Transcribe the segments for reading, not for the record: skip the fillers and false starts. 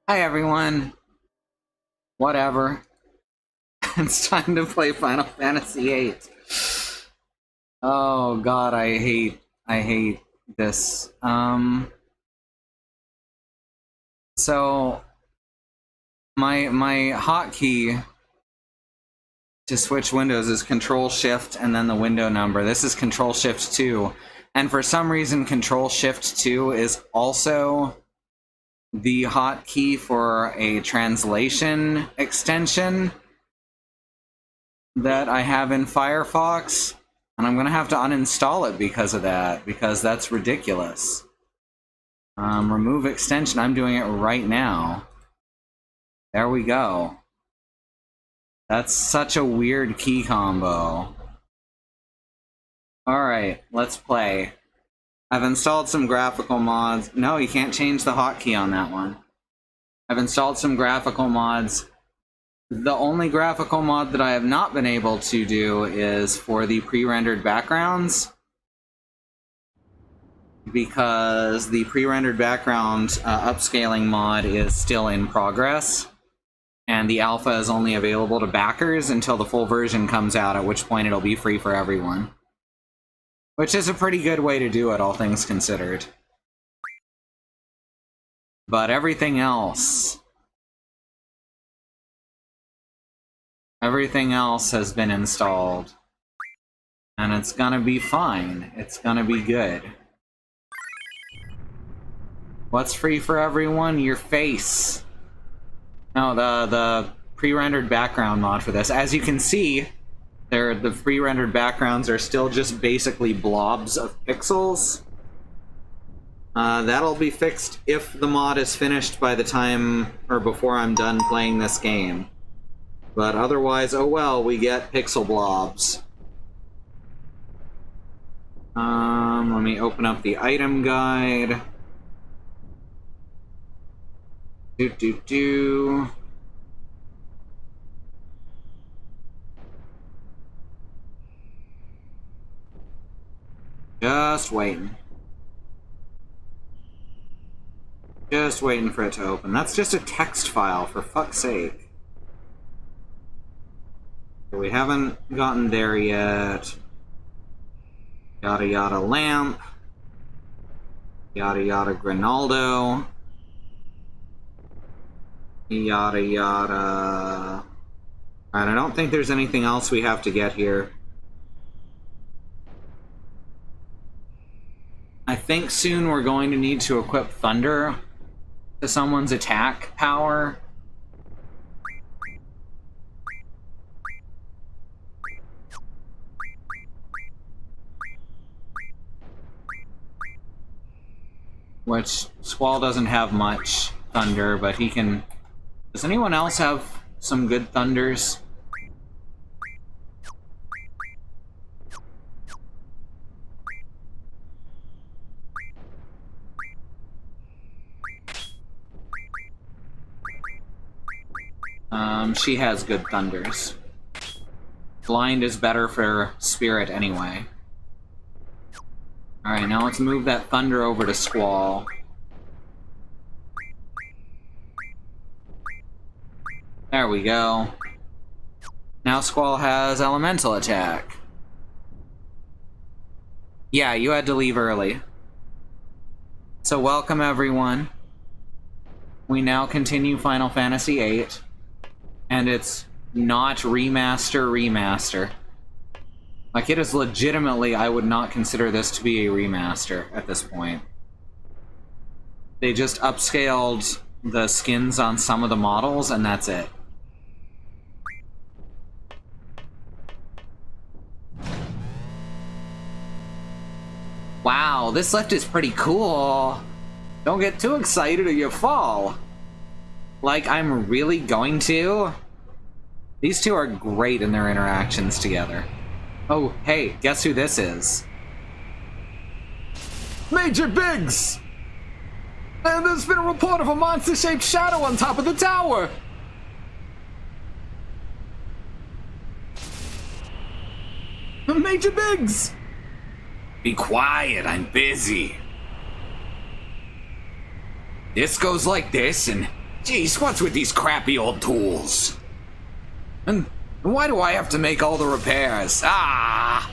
Hi everyone. Whatever. It's time to play Final Fantasy VIII. Oh god, I hate this. So my hotkey to switch windows is Control Shift and then the window number. This is Control Shift 2. And for some reason Control Shift 2 is also the hotkey for a translation extension that I have in Firefox, and I'm gonna have to uninstall it because of that, because that's ridiculous. Remove extension, I'm doing it right now. There we go. That's such a weird key combo. Alright, let's play. I've installed some graphical mods. No, you can't change the hotkey on that one. I've installed some graphical mods. The only graphical mod that I have not been able to do is for the pre-rendered backgrounds, because the pre-rendered background upscaling mod is still in progress, and the alpha is only available to backers until the full version comes out, at which point it'll be free for everyone. Which is a pretty good way to do it, all things considered. But everything else has been installed. And it's gonna be fine. It's gonna be good. What's free for everyone? Your face. No, the pre-rendered background mod for this. As you can see, the pre-rendered backgrounds are still just basically blobs of pixels. That'll be fixed if the mod is finished by the time, or before I'm done playing this game. But otherwise, oh well, we get pixel blobs. Let me open up the item guide. Just waiting. Just waiting for it to open. That's just a text file, for fuck's sake. We haven't gotten there yet. Yada yada lamp. Yada yada Grinaldo. Yada yada. Alright, I don't think there's anything else we have to get here. I think soon we're going to need to equip Thunder to someone's attack power. Which, Squall doesn't have much Thunder, but he can... Does anyone else have some good Thunders? She has good Thunders. Blind is better for Spirit anyway. Alright, now let's move that Thunder over to Squall. There we go. Now Squall has Elemental Attack. Yeah, you had to leave early. So welcome everyone. We now continue Final Fantasy VIII. And it's not remaster. Like, it is legitimately, I would not consider this to be a remaster at this point. They just upscaled the skins on some of the models, and that's it. Wow, this lift is pretty cool. Don't get too excited or you fall. Like, I'm really going to. These two are great in their interactions together. Oh, hey, guess who this is? Major Biggs! And there's been a report of a monster-shaped shadow on top of the tower! Major Biggs! Be quiet, I'm busy. This goes like this, and Jeez, what's with these crappy old tools? And why do I have to make all the repairs? Ah!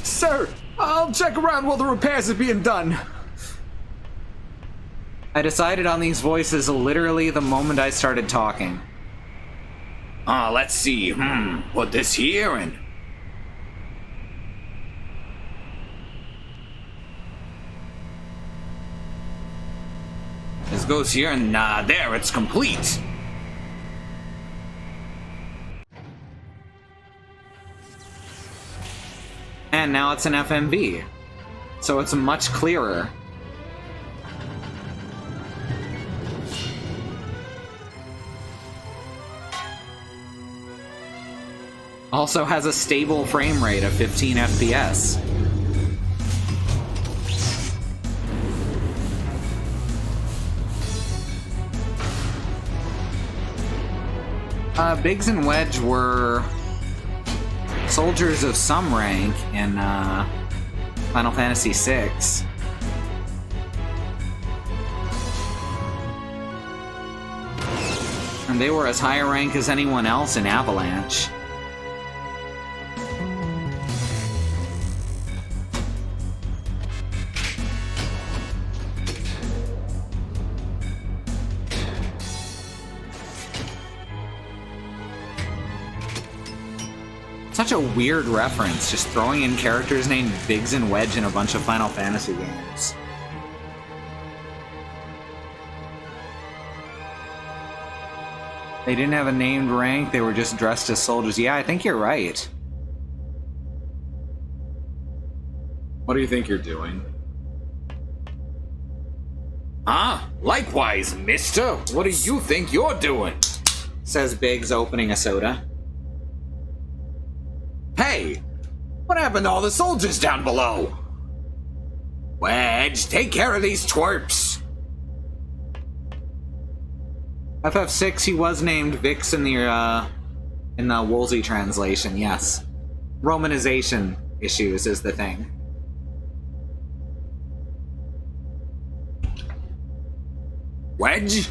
Sir, I'll check around while the repairs are being done. I decided on these voices literally the moment I started talking. Let's see. Put this here and... This goes here and, there, it's complete. And now it's an FMV, so it's much clearer. Also has a stable frame rate of 15 FPS. Biggs and Wedge were soldiers of some rank in Final Fantasy VI. And they were as high a rank as anyone else in Avalanche. Such a weird reference, just throwing in characters named Biggs and Wedge in a bunch of Final Fantasy games. They didn't have a named rank, they were just dressed as soldiers. Yeah, I think you're right. What do you think you're doing? Likewise, mister. What do you think you're doing? Says Biggs, opening a soda. Hey! What happened to all the soldiers down below? Wedge, take care of these twerps! FF6, he was named Vix in the Woolsey translation, yes. Romanization issues is the thing. Wedge?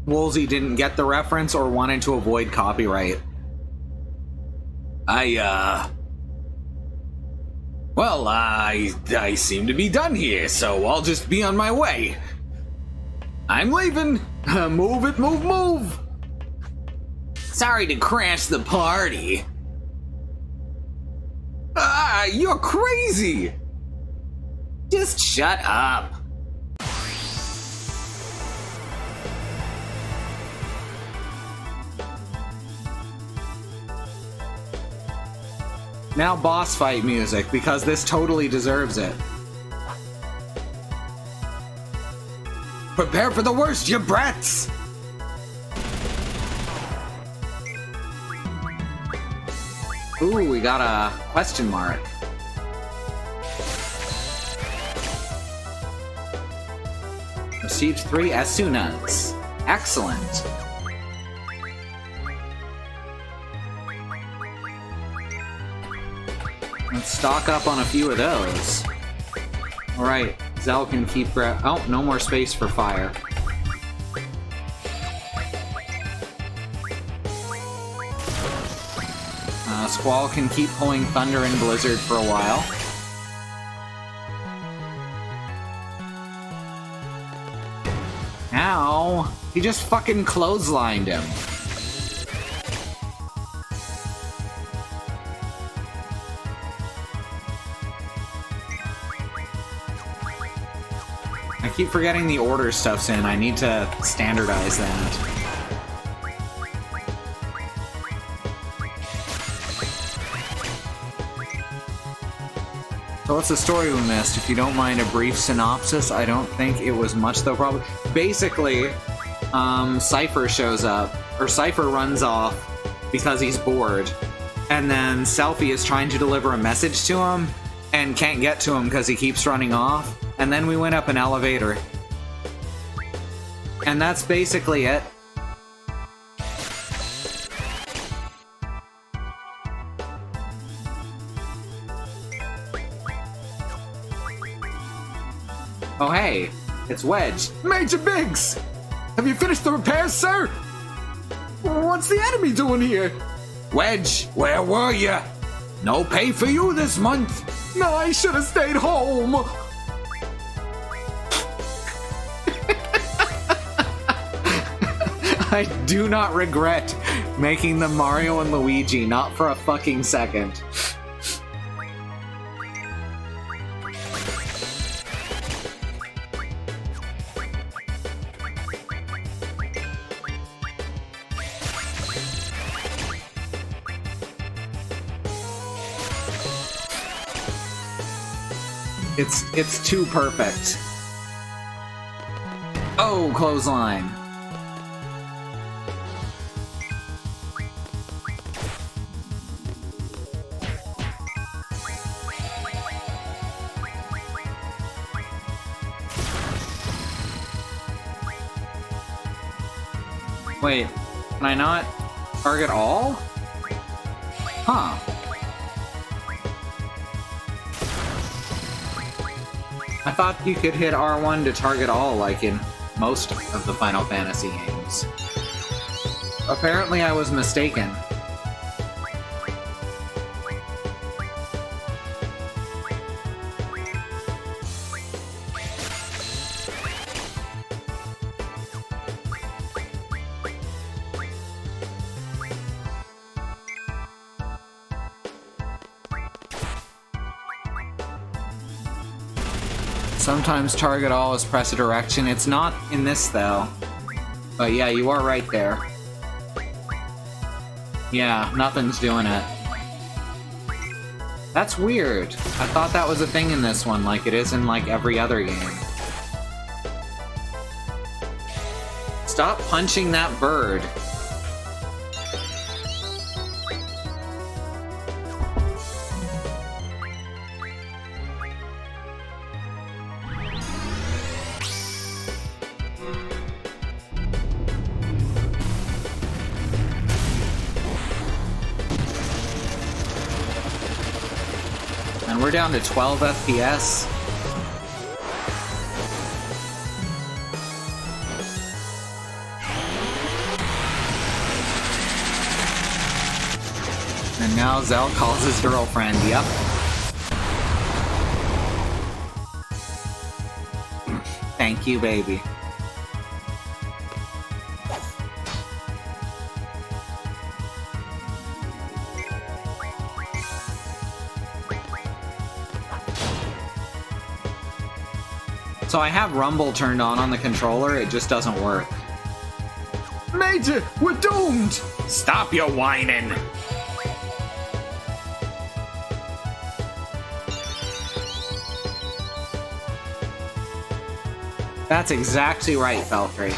Woolsey didn't get the reference or wanted to avoid copyright. Well, I seem to be done here, so I'll just be on my way. I'm leaving. Move it, move, move. Sorry to crash the party. You're crazy. Just shut up. Now boss fight music, because this totally deserves it. Prepare for the worst, you brats! Ooh, we got a question mark. Received 3 as soon as. Excellent. Let's stock up on a few of those. Alright, Zell can keep... Oh, no more space for fire. Squall can keep pulling Thunder and Blizzard for a while. Ow! He just fucking clotheslined him. I keep forgetting the order stuff's in. I need to standardize that. So what's the story we missed? If you don't mind a brief synopsis, I don't think it was much though, probably. Basically, Cypher shows up, or Cypher runs off because he's bored, and then Selphie is trying to deliver a message to him, and can't get to him because he keeps running off, and then we went up an elevator. And that's basically it. Oh hey, it's Wedge. Major Biggs! Have you finished the repairs, sir? What's the enemy doing here? Wedge, where were you? No pay for you this month. No, I should have stayed home. I do not regret making them Mario and Luigi, not for a fucking second. It's too perfect. Oh, clothesline. Wait, can I not target all? Huh. I thought you could hit R1 to target all, like in most of the Final Fantasy games. Apparently I was mistaken. Sometimes target all is press a direction. It's not in this though. But yeah, you are right there. Yeah, nothing's doing it. That's weird. I thought that was a thing in this one, like it is in like every other game. Stop punching that bird. And we're down to 12 FPS. And now Zell calls his girlfriend, yep. Thank you, baby. So I have Rumble turned on the controller, it just doesn't work. Major, we're doomed! Stop your whining. That's exactly right, Valkyrie.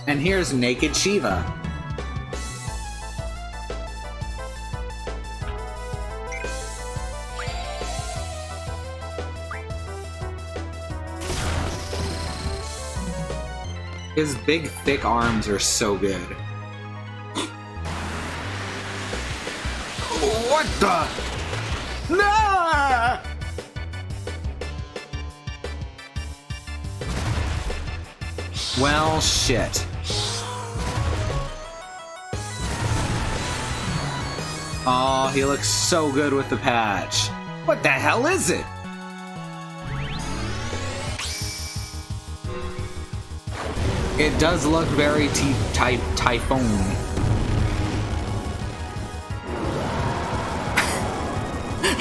And here's Naked Shiva. His big, thick arms are so good. What the? Nah! Well, shit. Oh, he looks so good with the patch. What the hell is it? It does look very Typhoon.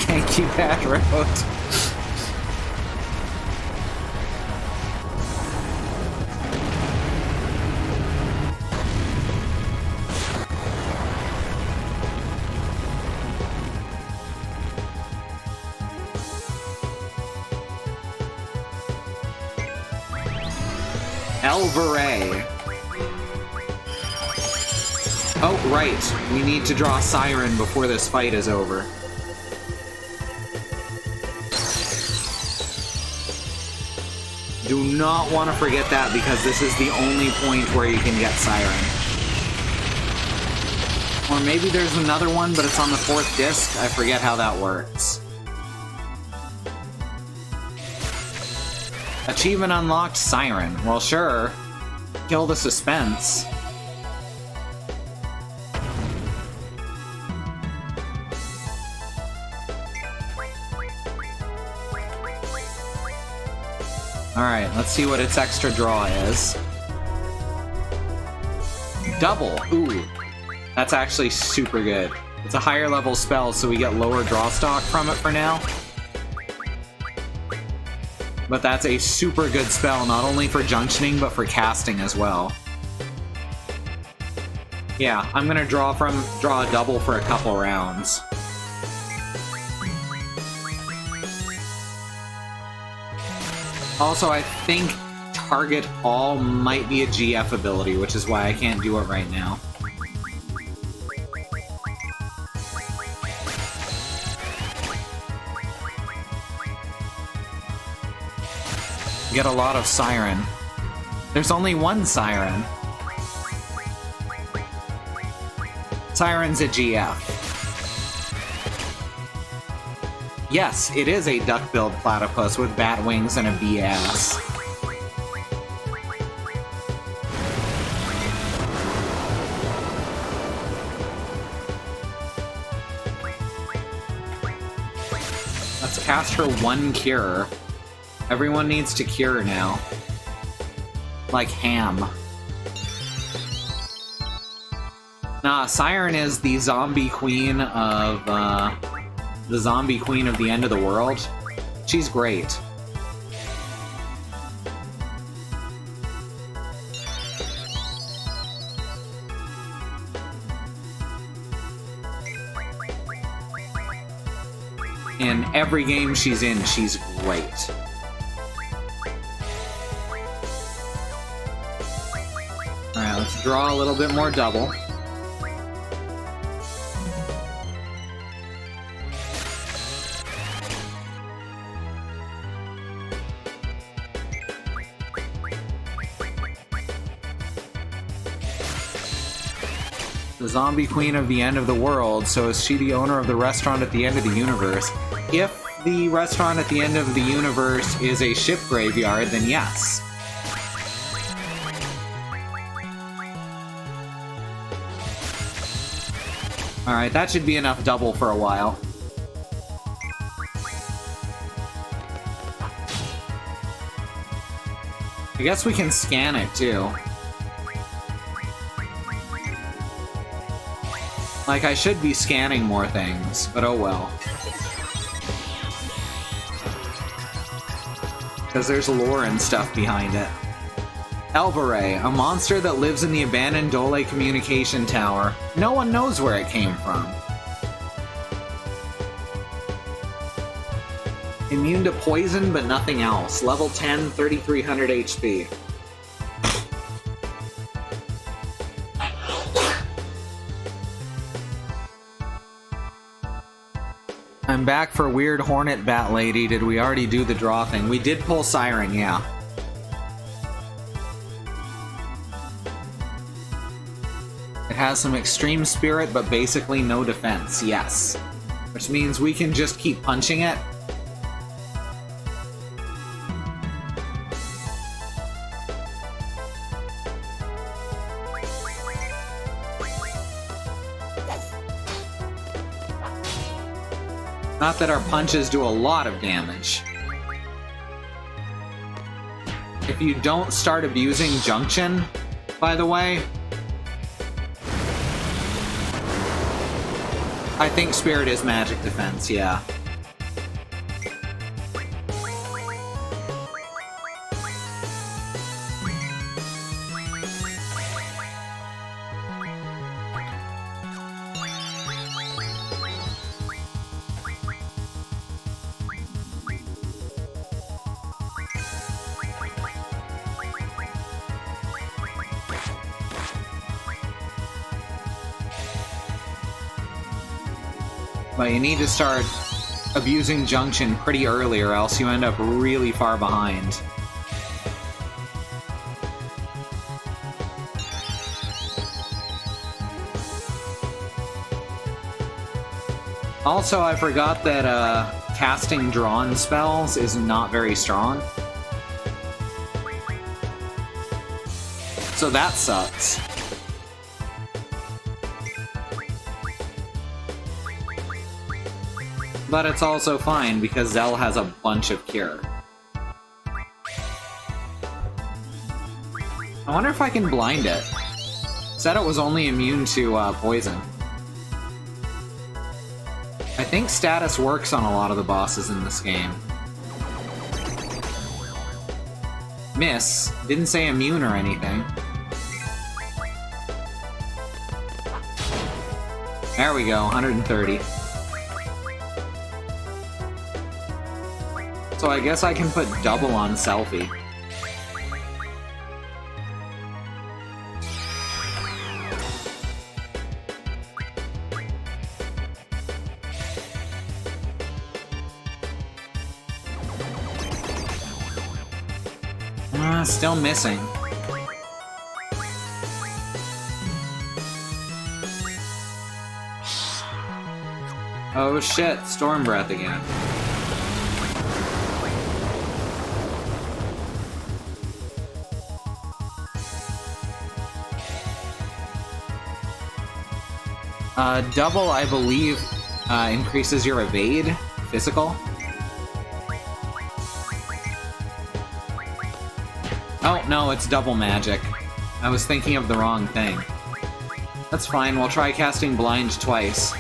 Thank you, Pat Road. Elveray. Oh, right. We need to draw Siren before this fight is over. Do not want to forget that, because this is the only point where you can get Siren. Or maybe there's another one, but it's on the 4th disc. I forget how that works. Achievement unlocked, Siren. Well, sure. Kill the suspense. Alright, let's see what its extra draw is. Double! Ooh. That's actually super good. It's a higher level spell, so we get lower draw stock from it for now. But that's a super good spell, not only for junctioning, but for casting as well. Yeah, I'm gonna draw a double for a couple rounds. Also, I think Target All might be a GF ability, which is why I can't do it right now. Get a lot of Siren. There's only one Siren. Siren's a GF. Yes, it is a duck-billed platypus with bat wings and a bee ass. Let's cast her one cure. Everyone needs to cure now. Like ham. Nah, Siren is the zombie queen of, the zombie queen of the end of the world. She's great. In every game she's in, she's great. Alright, let's draw a little bit more double. The zombie queen of the end of the world, so is she the owner of the restaurant at the end of the universe? If the restaurant at the end of the universe is a ship graveyard, then yes. Alright, that should be enough double for a while. I guess we can scan it, too. Like, I should be scanning more things, but oh well. Because there's lore and stuff behind it. Elveray, a monster that lives in the abandoned Dole communication tower. No one knows where it came from. Immune to poison, but nothing else. Level 10, 3300 HP. I'm back for Weird Hornet Bat Lady. Did we already do the draw thing? We did pull Siren, yeah. It has some extreme spirit, but basically no defense, yes. Which means we can just keep punching it. Not that our punches do a lot of damage. If you don't start abusing Junction, by the way, I think Spirit is magic defense, yeah. But you need to start abusing Junction pretty early or else you end up really far behind. Also, I forgot that casting drawn spells is not very strong. So that sucks. But it's also fine because Zell has a bunch of cure. I wonder if I can blind it. Said it was only immune to poison. I think status works on a lot of the bosses in this game. Miss. Didn't say immune or anything. There we go, 130. So I guess I can put double on Selfie. Still missing. Oh shit, Storm Breath again. Double, I believe, increases your evade, physical. Oh, no, it's double magic. I was thinking of the wrong thing. That's fine, we'll try casting Blind twice.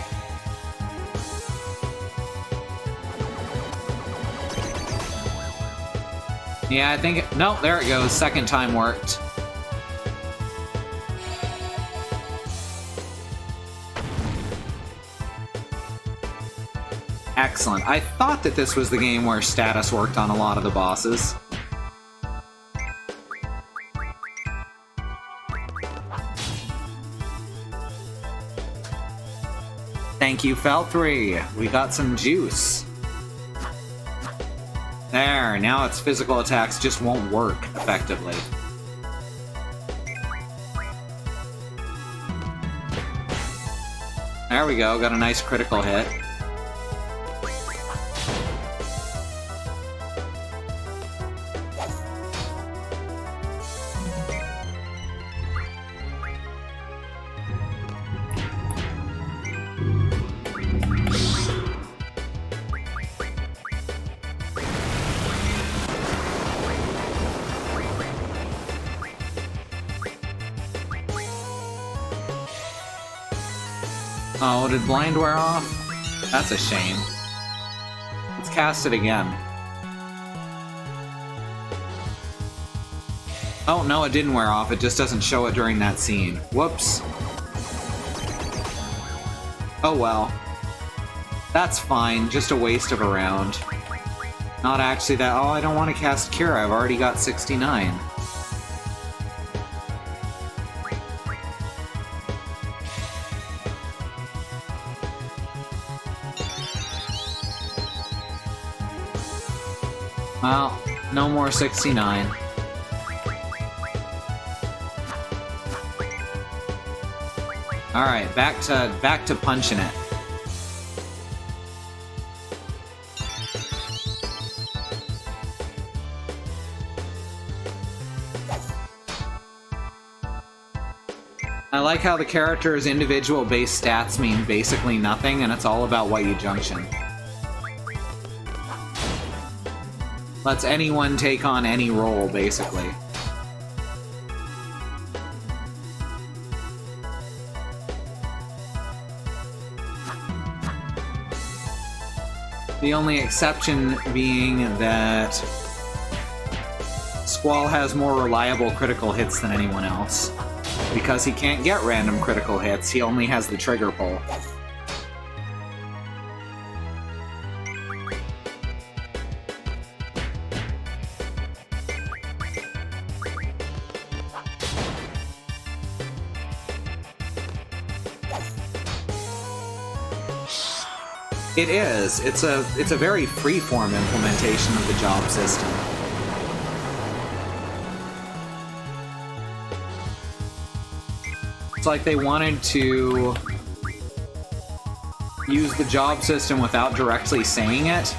Yeah, I think... No, there it goes. Second time worked. Excellent. I thought that this was the game where status worked on a lot of the bosses. Thank you, Fel3. We got some juice. There, now its physical attacks just won't work effectively. There we go, got a nice critical hit. Oh, did blind wear off? That's a shame. Let's cast it again. Oh, no, it didn't wear off. It just doesn't show it during that scene. Whoops. Oh well. That's fine. Just a waste of a round. Not actually that... Oh, I don't want to cast Cure. I've already got 69. Well, no more 69. Alright, back to punching it. I like how the character's individual base stats mean basically nothing, and it's all about what you junction. Lets anyone take on any role, basically. The only exception being that Squall has more reliable critical hits than anyone else. Because he can't get random critical hits, he only has the trigger pull. It is. It's a very free-form implementation of the job system. It's like they wanted to use the job system without directly saying it.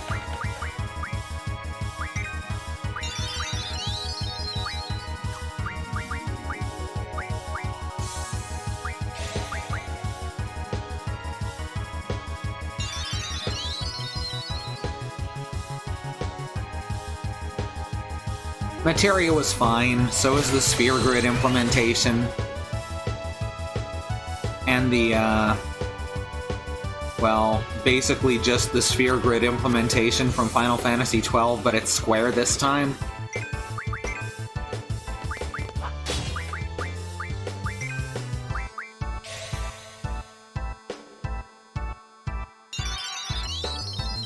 Materia was fine, so is the sphere grid implementation. And the, well, basically just the sphere grid implementation from Final Fantasy XII, but it's square this time.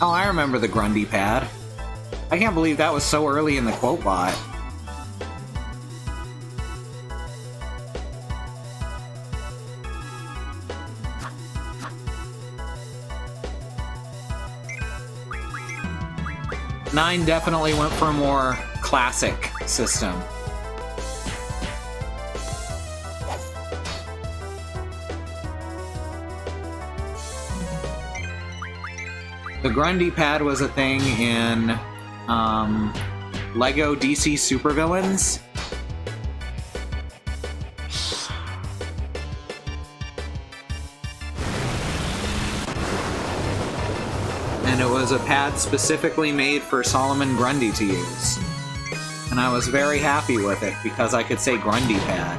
Oh, I remember the Grundy pad. I can't believe that was so early in the quote bot. Nine definitely went for a more classic system. The Grundy pad was a thing in Lego DC Supervillains. And it was a pad specifically made for Solomon Grundy to use. And I was very happy with it because I could say Grundy pad.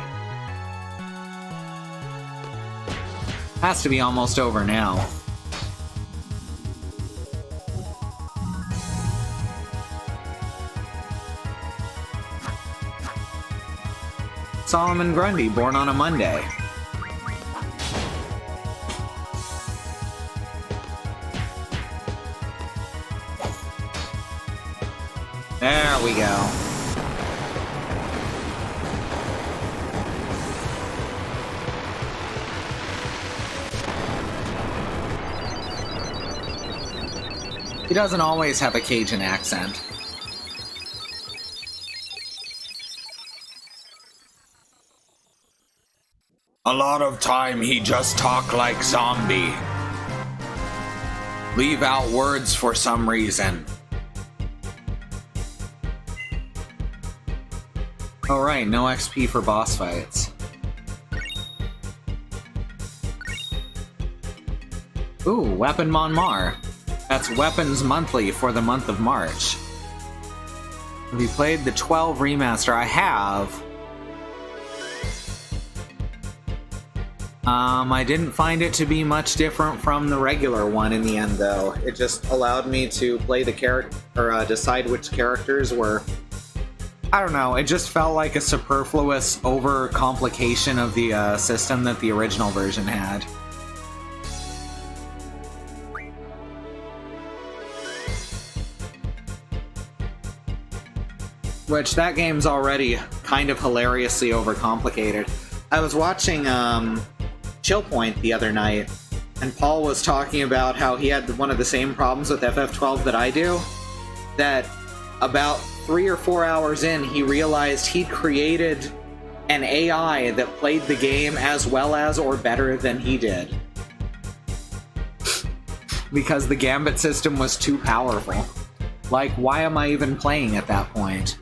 Has to be almost over now. Solomon Grundy, born on a Monday. There we go. He doesn't always have a Cajun accent. A lot of time he just talk like zombie. Leave out words for some reason. Alright, no XP for boss fights. Ooh, Weapon Monmar. That's Weapons Monthly for the month of March. Have you played the 12 remaster? I have. I didn't find it to be much different from the regular one in the end, though. It just allowed me to play the character, or decide which characters were... I don't know, it just felt like a superfluous over-complication of the system that the original version had. Which, that game's already kind of hilariously overcomplicated. I was watching, Chill Point the other night, and Paul was talking about how he had one of the same problems with FF12 that I do, that about 3 or 4 hours in, he realized he'd created an AI that played the game as well as or better than he did. Because the Gambit system was too powerful. Like, why am I even playing at that point?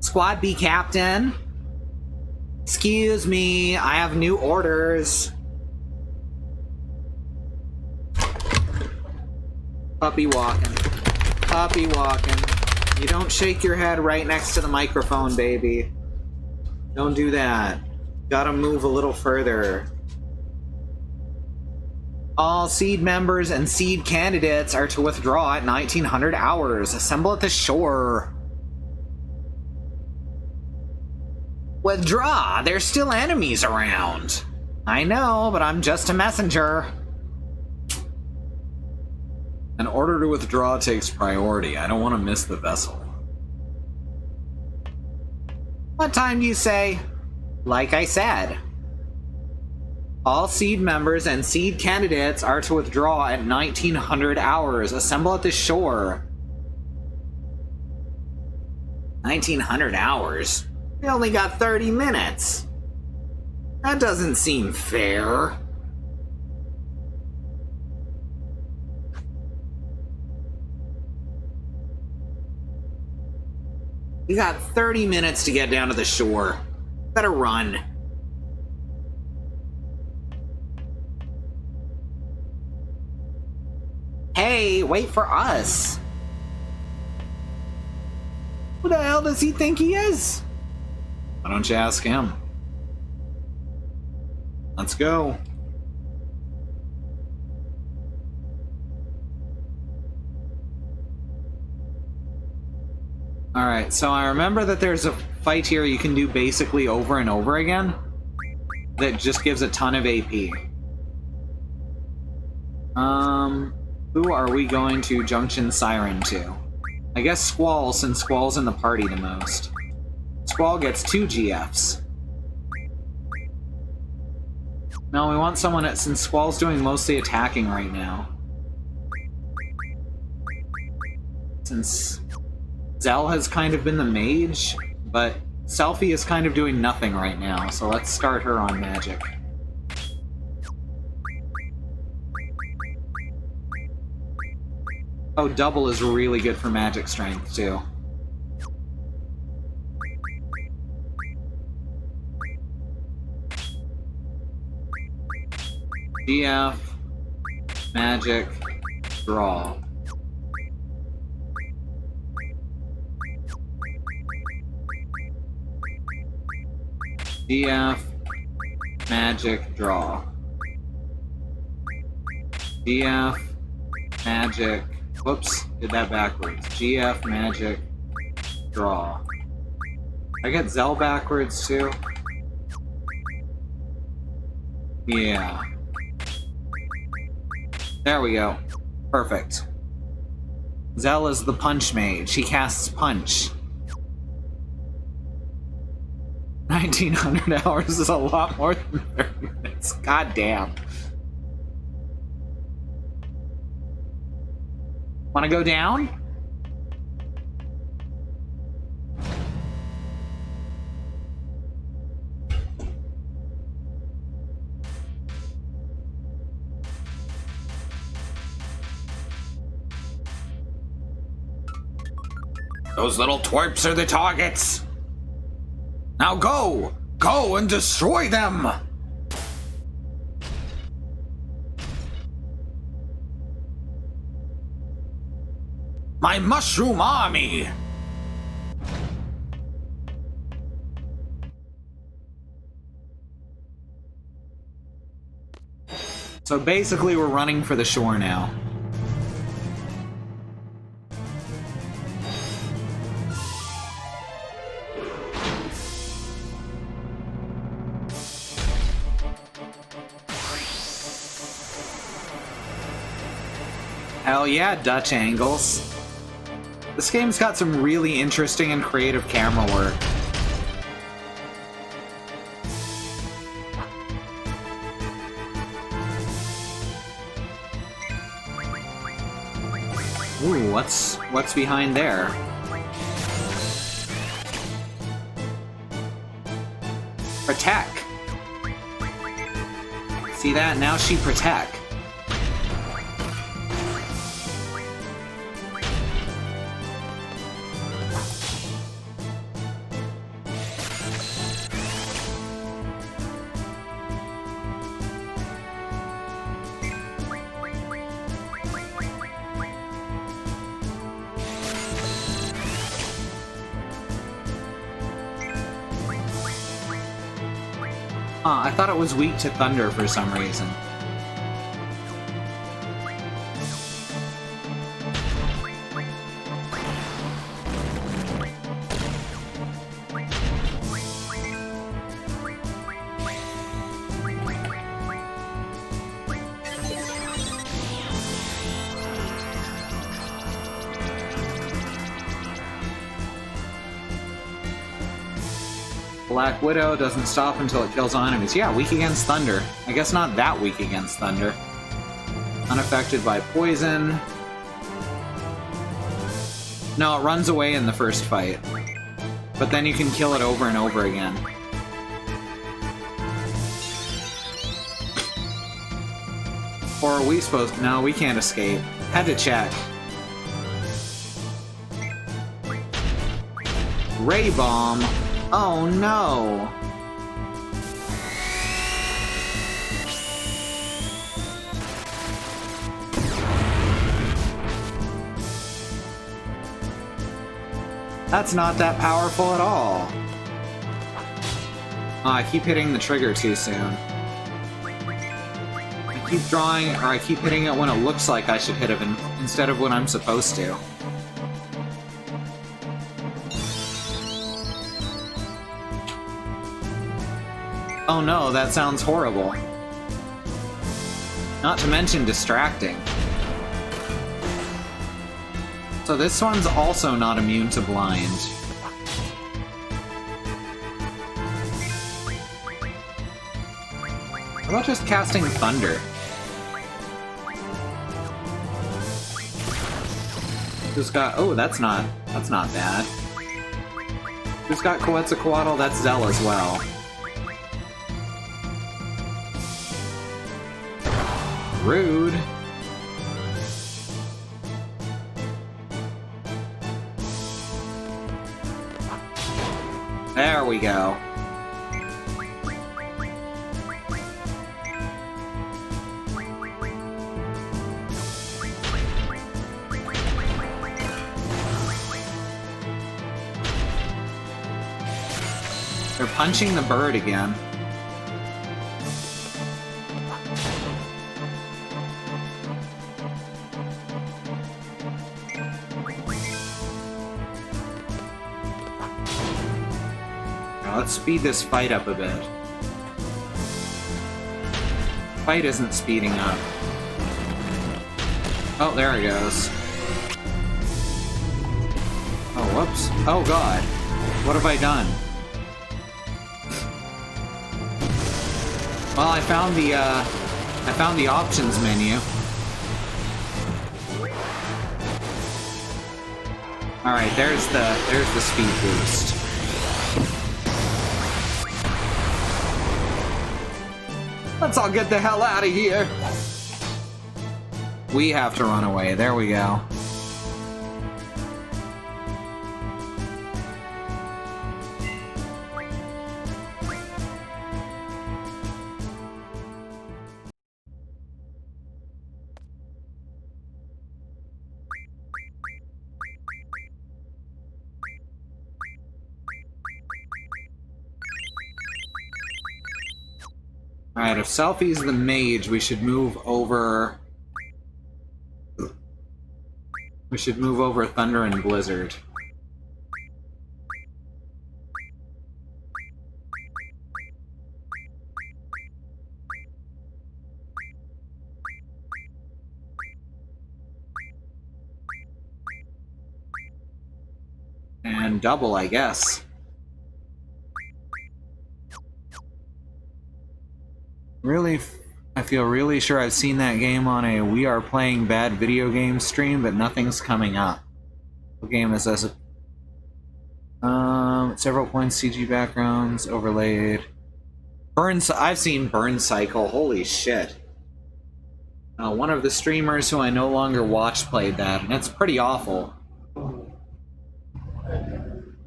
Squad B Captain? Excuse me, I have new orders. Puppy walking. Puppy walking. You don't shake your head right next to the microphone, baby. Don't do that. Gotta move a little further. All seed members and seed candidates are to withdraw at 1900 hours. Assemble at the shore. Withdraw! There's still enemies around! I know, but I'm just a messenger. An order to withdraw takes priority. I don't want to miss the vessel. What time do you say? Like I said. All seed members and seed candidates are to withdraw at 1900 hours. Assemble at the shore. 1900 hours? We only got 30 minutes. That doesn't seem fair. We got 30 minutes to get down to the shore. Better run. Hey, wait for us. Who the hell does he think he is? Why don't you ask him? Let's go. Alright, so I remember that there's a fight here you can do basically over and over again that just gives a ton of AP. Who are we going to Junction Siren to? I guess Squall, since Squall's in the party the most. Squall gets 2 GFs. No, we want someone that, since Squall's doing mostly attacking right now. Since Zell has kind of been the mage, but Selphie is kind of doing nothing right now, so let's start her on magic. Oh, double is really good for magic strength, too. GF, magic, draw. GF, magic, draw. GF, magic, whoops, did that backwards. GF, magic, draw. I get Zell backwards too? Yeah. There we go. Perfect. Zell is the punch mage. He casts punch. 1900 hours is a lot more than 30 minutes. God damn. Wanna go down? Those little twerps are the targets. Now go! Go and destroy them! My mushroom army! So basically we're running for the shore now. Hell yeah, Dutch angles. This game's got some really interesting and creative camera work. Ooh, what's behind there? Protect. See that? Now she protect. I thought it was weak to thunder for some reason. Black Widow doesn't stop until it kills all enemies. Yeah, weak against thunder. I guess not that weak against thunder. Unaffected by poison. No, it runs away in the first fight. But then you can kill it over and over again. Or are we supposed to? No, we can't escape. Had to check. Ray Bomb. Oh no. That's not that powerful at all. Oh, I keep hitting the trigger too soon. I keep drawing, or I keep hitting it when it looks like I should hit it instead of when I'm supposed to. Oh no, that sounds horrible. Not to mention distracting. So this one's also not immune to blind. How about just casting Thunder? Who's got... Oh, that's not bad. Who's got Quetzalcoatl? That's Zell as well. Rude. There we go. They're punching the bird again. Let's speed this fight up a bit. Fight isn't speeding up. Oh, there it goes. Oh, whoops. Oh god. What have I done? Well, I found the options menu. Alright, there's the speed boost. Let's all get the hell out of here! We have to run away. There we go. Alright, if Selfie's the mage, we should move over... We should move over Thunder and Blizzard. And double, I guess. Really, I feel really sure I've seen that game on a We Are Playing Bad Video Game stream, but nothing's coming up. What game is this? Several points, CG backgrounds, overlaid. I've seen Burn Cycle, holy shit. One of the streamers who I no longer watch played that, and it's pretty awful.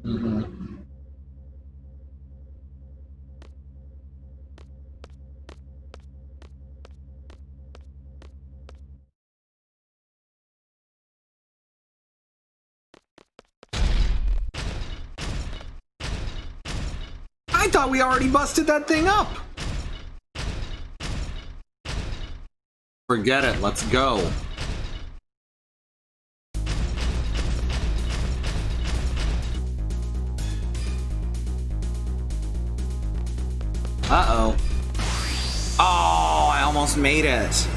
Mm-hmm. I thought we already busted that thing up! Forget it, let's go. Uh-oh. Oh, I almost made it.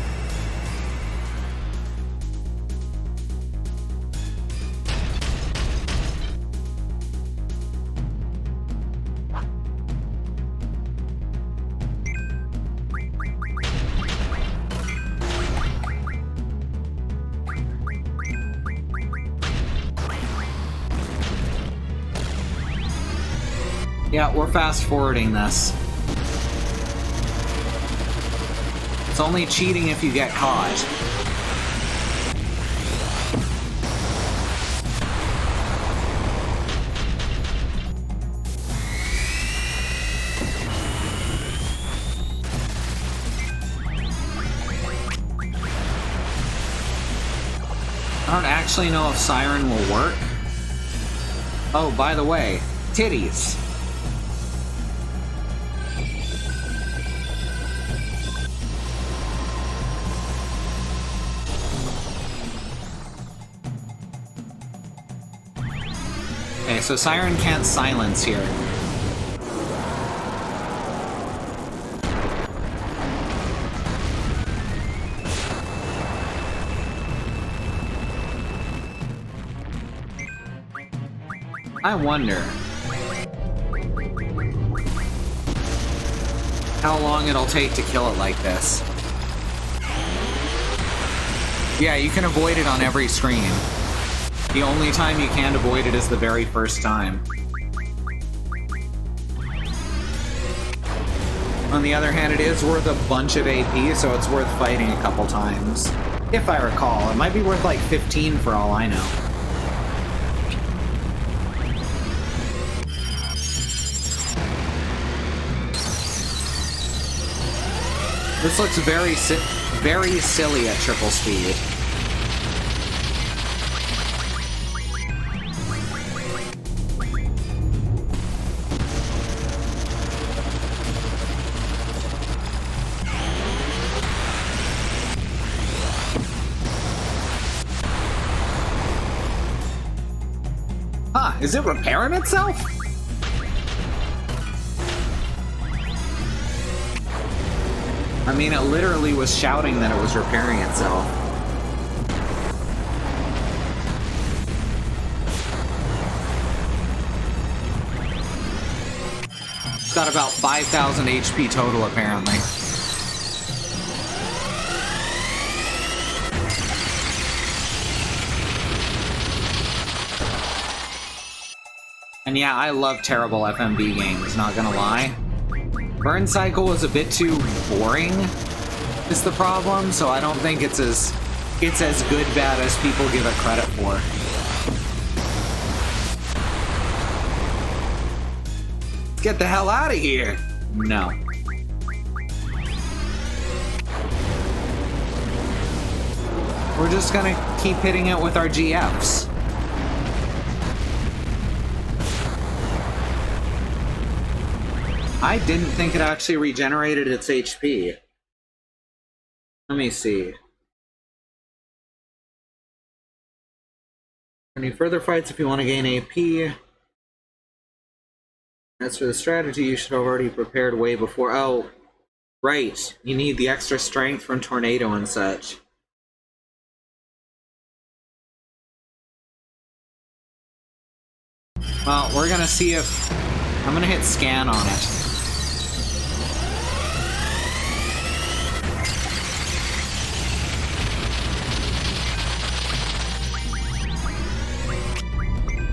Yeah, we're fast forwarding this. It's only cheating if you get caught. I don't actually know if Siren will work. Oh, by the way, titties. Okay, so Siren can't silence here. I wonder how long it'll take to kill it like this. Yeah, you can avoid it on every screen. The only time you can't avoid it is the very first time. On the other hand, it is worth a bunch of AP, so it's worth fighting a couple times. If I recall, it might be worth like 15 for all I know. This looks very silly at triple speed. Huh, is it repairing itself? I mean, it literally was shouting that it was repairing itself. It's got about 5,000 HP total, apparently. And yeah, I love terrible FMV games, not gonna lie. Burn Cycle was a bit too boring, is the problem, so I don't think it's as good bad as people give it credit for. Let's get the hell out of here! No. We're just gonna keep hitting it with our GFs. I didn't think it actually regenerated its HP. Let me see. Any further fights if you want to gain AP. As for the strategy, you should have already prepared way before. Oh, right. You need the extra strength from Tornado and such. Well, we're gonna see if... I'm gonna hit scan on it.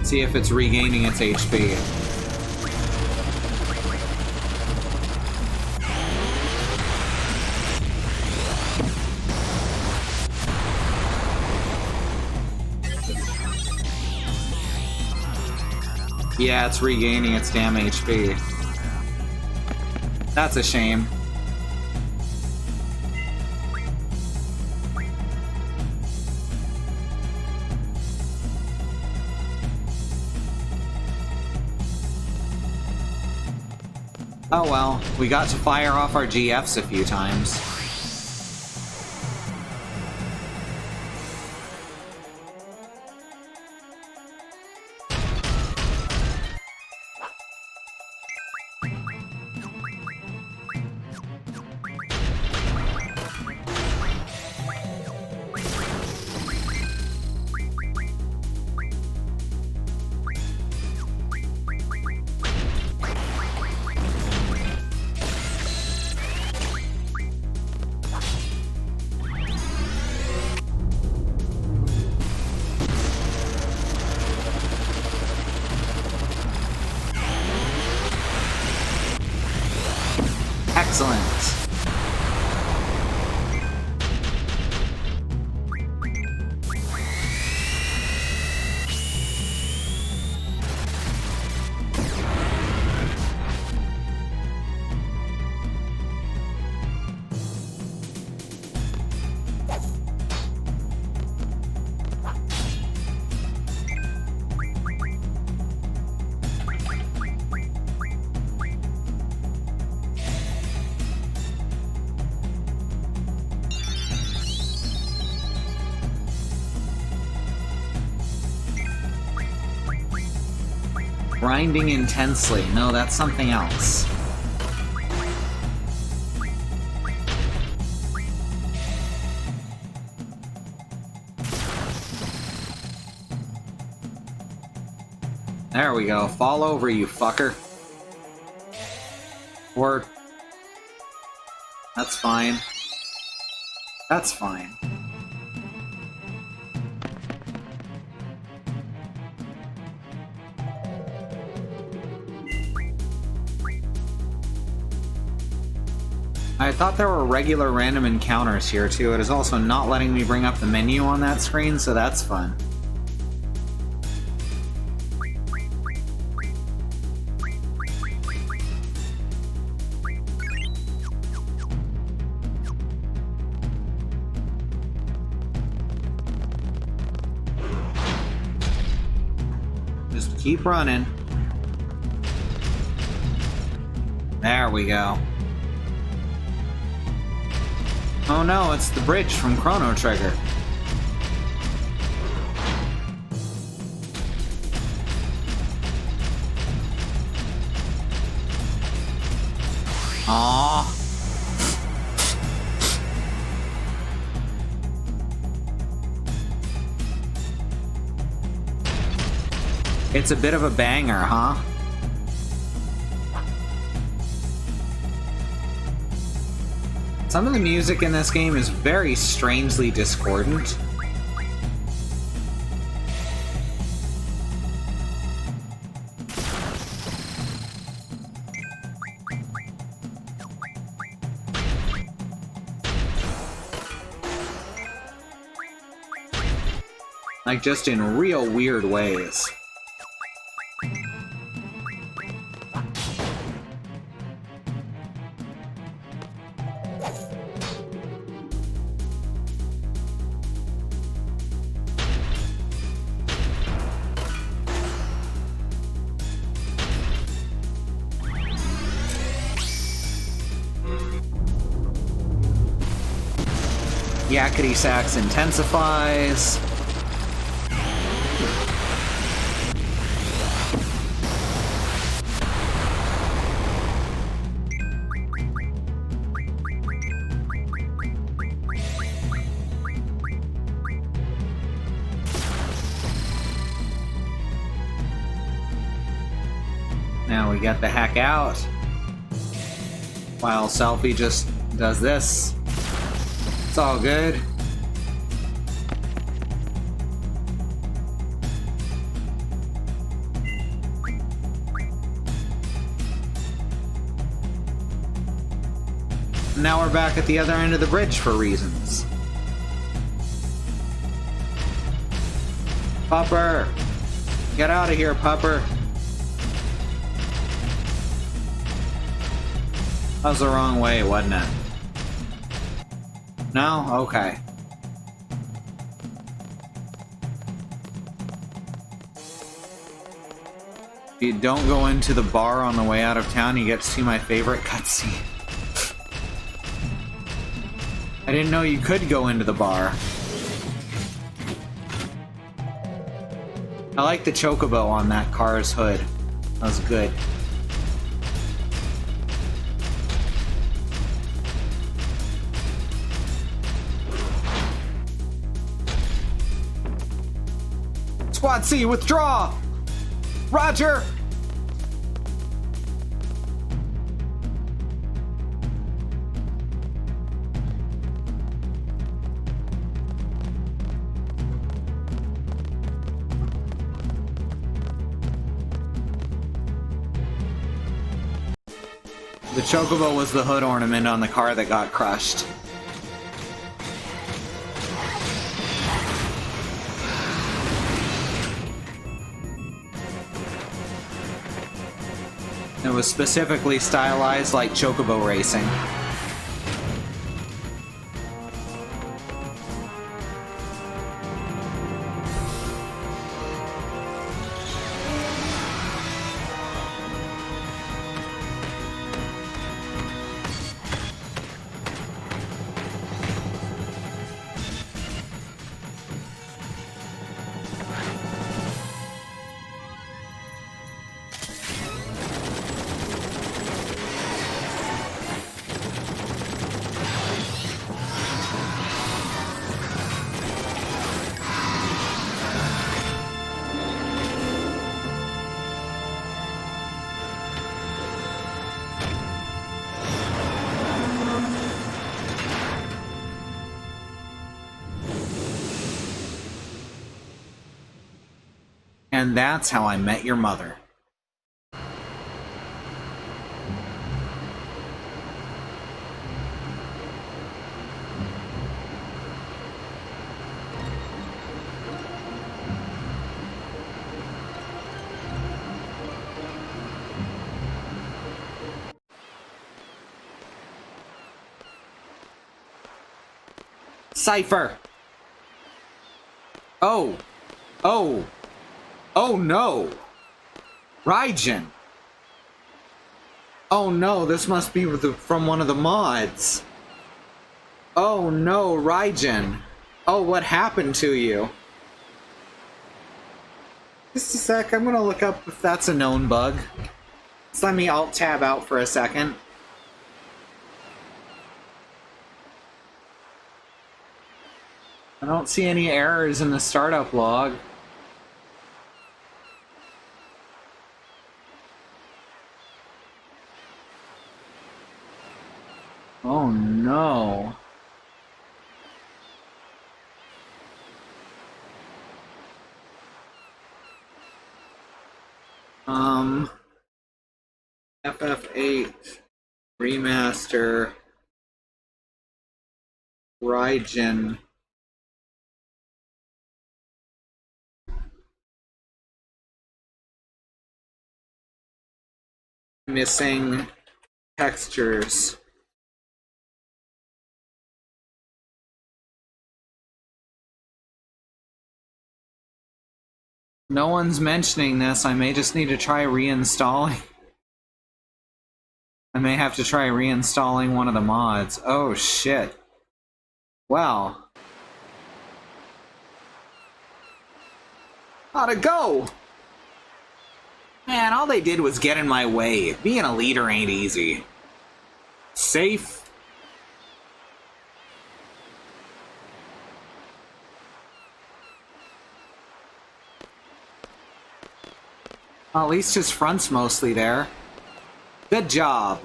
See if it's regaining its HP. Yeah, it's regaining its damn HP. That's a shame. Oh well, we got to fire off our GFs a few times. Excellent. Grinding intensely. No, that's something else. There we go. Fall over, you fucker. Or... That's fine. That's fine. I thought there were regular random encounters here too. It is also not letting me bring up the menu on that screen, so that's fun. Just keep running. There we go. Oh no, it's the bridge from Chrono Trigger. Aww. It's a bit of a banger, huh? Some of the music in this game is very strangely discordant. Like, just in real weird ways. Yakety sax intensifies. Now we got the hack out. While Selfie just does this. It's all good. Now we're back at the other end of the bridge for reasons. Pupper! Get out of here, Pupper! That was the wrong way, wasn't it? No? Okay. If you don't go into the bar on the way out of town, you get to see my favorite cutscene. I didn't know you could go into the bar. I like the chocobo on that car's hood. That was good. Squad C, withdraw! Roger! The chocobo was the hood ornament on the car that got crushed. It was specifically stylized like chocobo racing. And that's how I met your mother. Cypher! Oh! Oh! Oh no! Raijin! Oh no, this must be from one of the mods. Oh no, Raijin. Oh, what happened to you? Just a sec, I'm gonna look up if that's a known bug. Just let me alt-tab out for a second. I don't see any errors in the startup log. Oh no. FF8 remaster Raijin. Missing textures. No one's mentioning this. I may just need to try reinstalling. I may have to try reinstalling one of the mods. Oh shit. Well. How'd it go? Man, all they did was get in my way. Being a leader ain't easy. Safe. Well, at least his front's mostly there. Good job.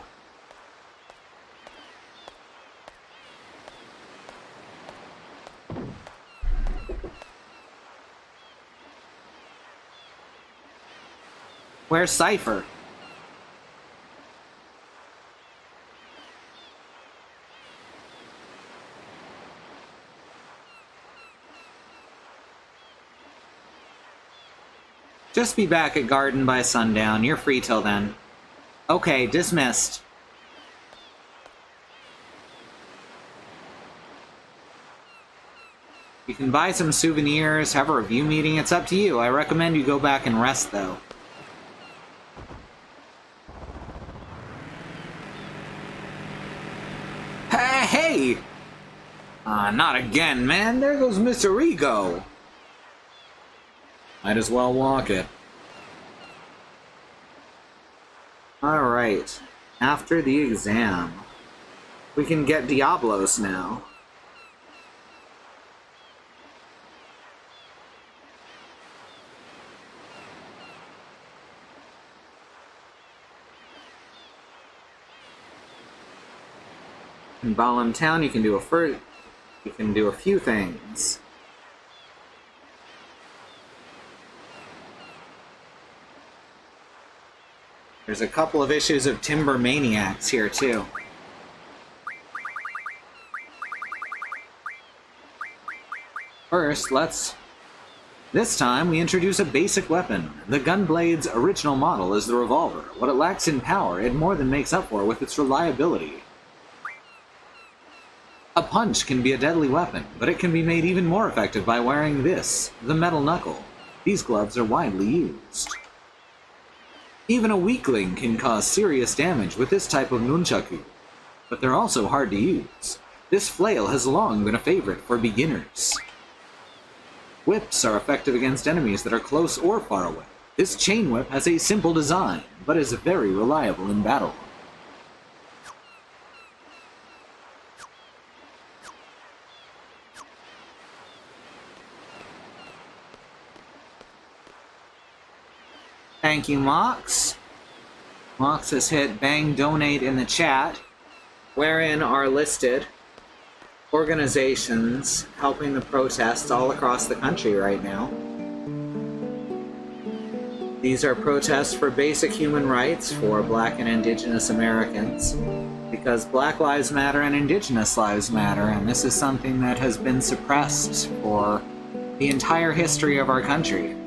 Where's Cypher? Just be back at Garden by sundown. You're free till then. Okay, dismissed. You can buy some souvenirs, have a review meeting, it's up to you. I recommend you go back and rest, though. Hey! Not again, man. There goes Mr. Ego. Might as well walk it. Alright. After the exam, we can get Diablos now. In Balam Town, you can do a few things. There's a couple of issues of Timber Maniacs here, too. First, this time, we introduce a basic weapon. The Gunblade's original model is the revolver. What it lacks in power, it more than makes up for with its reliability. A punch can be a deadly weapon, but it can be made even more effective by wearing this, the metal knuckle. These gloves are widely used. Even a weakling can cause serious damage with this type of nunchaku, but they're also hard to use. This flail has long been a favorite for beginners. Whips are effective against enemies that are close or far away. This chain whip has a simple design, but is very reliable in battle. Thank you, Mox. Mox has hit Bang Donate in the chat, wherein are listed organizations helping the protests all across the country right now. These are protests for basic human rights for Black and Indigenous Americans, because Black Lives Matter and Indigenous Lives Matter, and this is something that has been suppressed for the entire history of our country.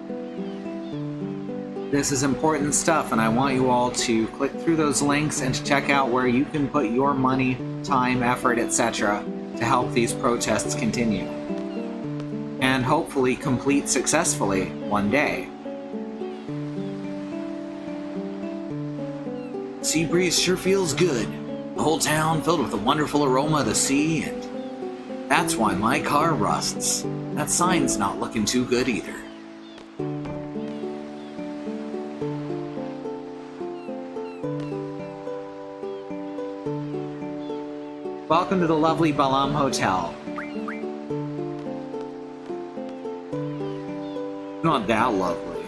This is important stuff, and I want you all to click through those links and to check out where you can put your money, time, effort, etc. to help these protests continue. And hopefully complete successfully one day. Sea breeze sure feels good. The whole town filled with the wonderful aroma of the sea, and that's why my car rusts. That sign's not looking too good either. Welcome to the lovely Balam Hotel. Not that lovely.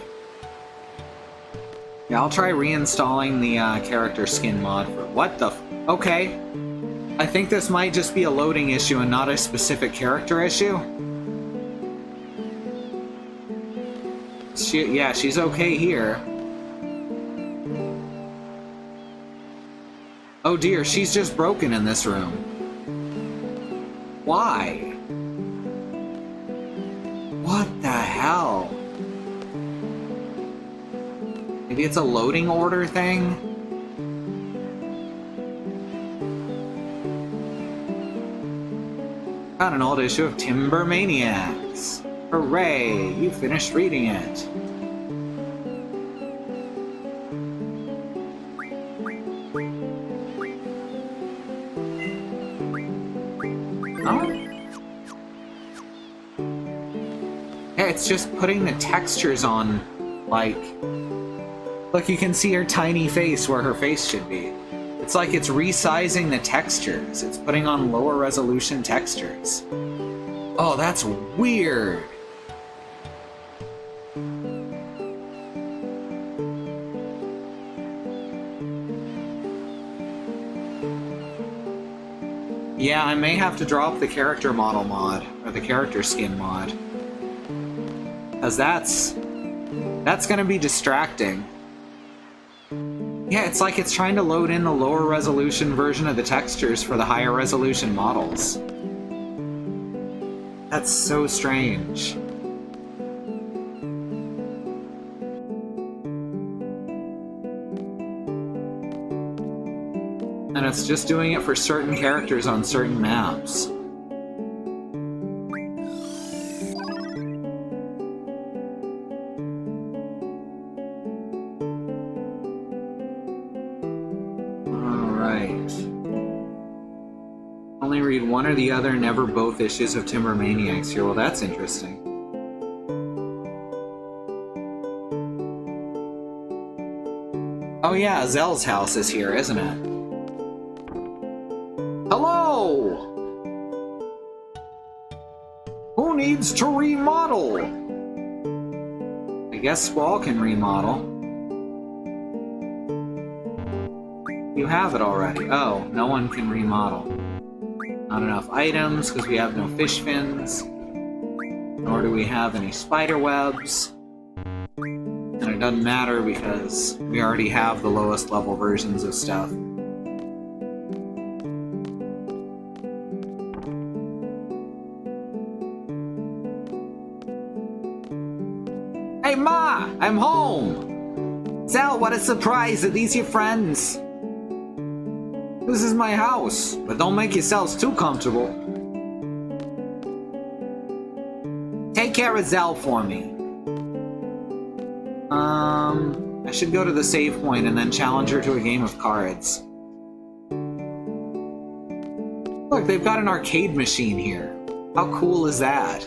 Yeah, I'll try reinstalling the character skin mod for... What the okay. I think this might just be a loading issue and not a specific character issue. Yeah, she's okay here. Oh dear, she's just broken in this room. Why? What the hell? Maybe it's a loading order thing? Found an old issue of Timber Maniacs. Hooray, you finished reading it. It's just putting the textures on, like... Look, you can see her tiny face where her face should be. It's like it's resizing the textures. It's putting on lower resolution textures. Oh, that's weird. Yeah, I may have to drop the character model mod, or the character skin mod. Because that's gonna be distracting. Yeah, it's like it's trying to load in the lower resolution version of the textures for the higher resolution models. That's so strange. And it's just doing it for certain characters on certain maps. One or the other, never both issues of Timber Maniacs here. Well, that's interesting. Oh yeah, Zell's house is here, isn't it? Hello! Who needs to remodel? I guess Squall can remodel. You have it already. Oh, no one can remodel. Not enough items, because we have no fish fins. Nor do we have any spider webs. And a it doesn't matter because we already have the lowest level versions of stuff. Hey Ma, I'm home! Zell, what a surprise! Are these your friends? This is my house, but don't make yourselves too comfortable. Take care of Zell for me. I should go to the save point and then challenge her to a game of cards. Look, they've got an arcade machine here. How cool is that?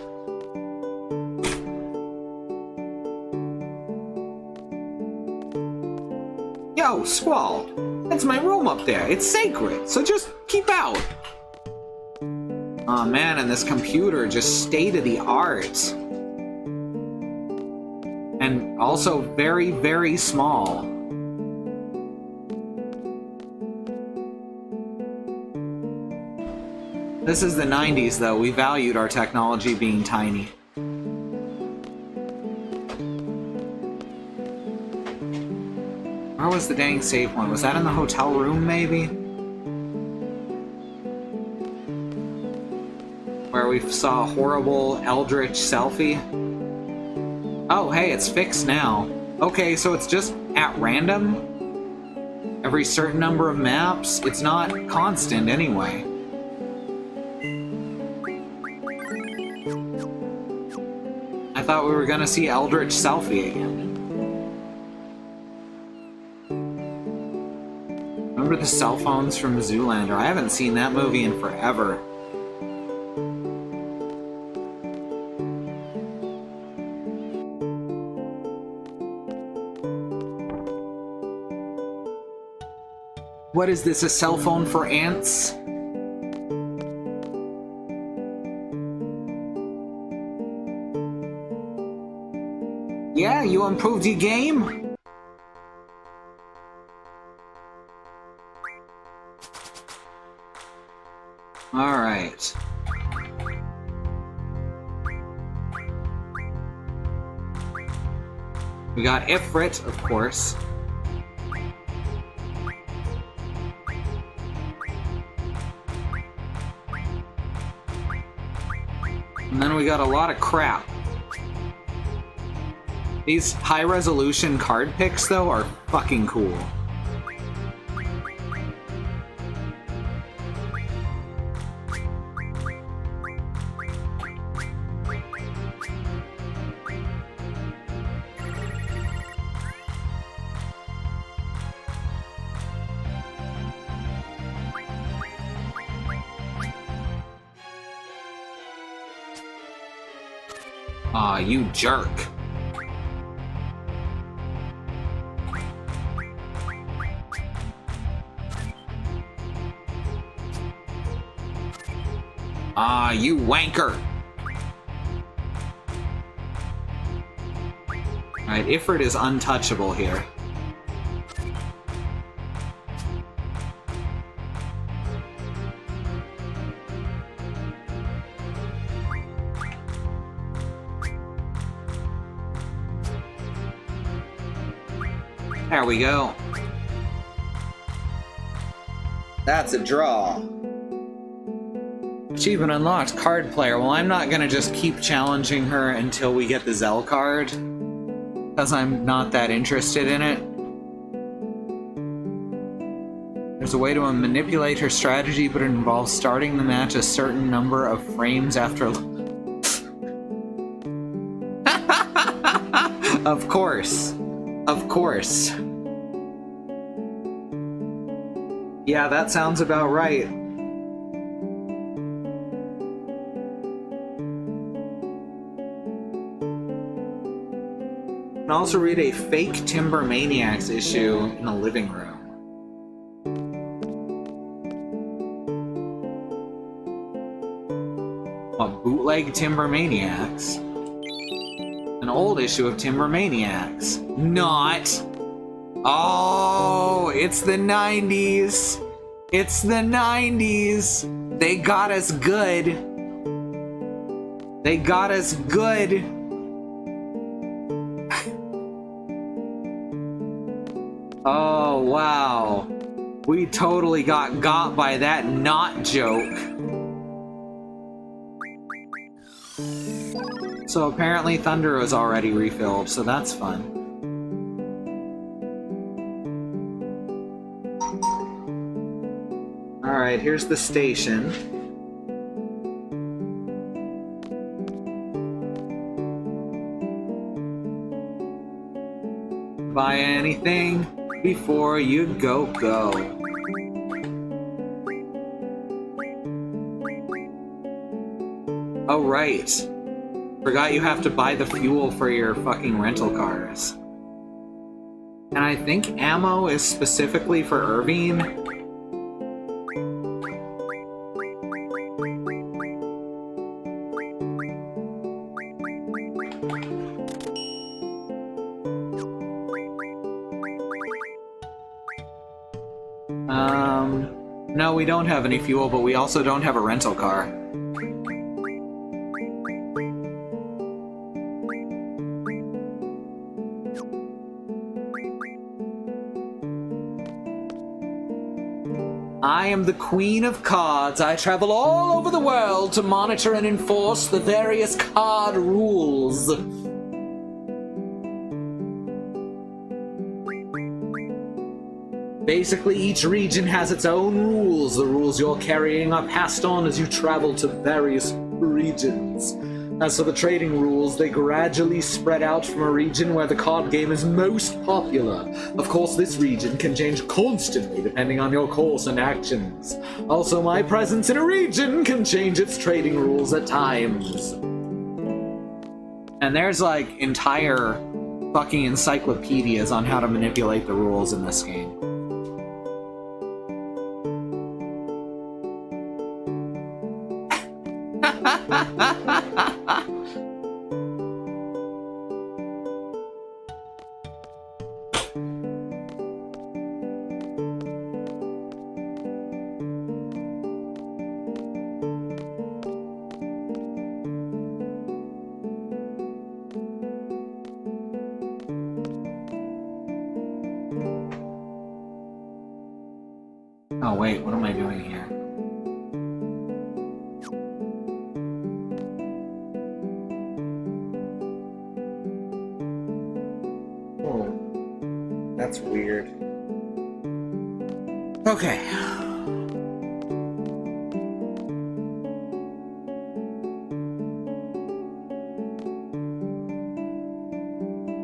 Yo, Squall! That's my room up there. It's sacred, so just keep out. Aw man, and this computer just state-of-the-art. And also very, very small. This is the 90s, though. We valued our technology being tiny. Where was the dang save point? Was that in the hotel room, maybe? Where we saw a horrible eldritch selfie? Oh, hey, it's fixed now. Okay, so it's just at random? Every certain number of maps? It's not constant anyway. I thought we were gonna see eldritch selfie again. Remember the cell phones from Zoolander? I haven't seen that movie in forever. What is this, a cell phone for ants? Yeah, you improved your game? Alright. We got Ifrit, of course. And then we got a lot of crap. These high-resolution card picks, though, are fucking cool. Aw, you jerk. Ah, you wanker! Alright, Ifrit is untouchable here. There we go. That's a draw. Achievement unlocked, card player. Well, I'm not gonna just keep challenging her until we get the Zell card, because I'm not that interested in it. There's a way to manipulate her strategy, but it involves starting the match a certain number of frames after... Of course. Of course. Yeah, that sounds about right. You can also read a fake Timber Maniacs issue in the living room. What, bootleg Timber Maniacs? An old issue of Timber Maniacs. Not! Oh, it's the 90s! It's the 90s! They got us good! They got us good! Oh, wow. We totally got by that not joke. So apparently Thunder was already refilled, so that's fun. Alright, here's the station. Buy anything before you go. Oh, right. Forgot you have to buy the fuel for your fucking rental cars. And I think ammo is specifically for Irvine. No, we don't have any fuel, but we also don't have a rental car. I am the Queen of Cards. I travel all over the world to monitor and enforce the various card rules. Basically, each region has its own rules. The rules you're carrying are passed on as you travel to various regions. As for the trading rules, they gradually spread out from a region where the card game is most popular. Of course, this region can change constantly depending on your course and actions. Also, my presence in a region can change its trading rules at times. And there's like entire fucking encyclopedias on how to manipulate the rules in this game. Oh wait, what am I doing here? Oh, that's weird. Okay.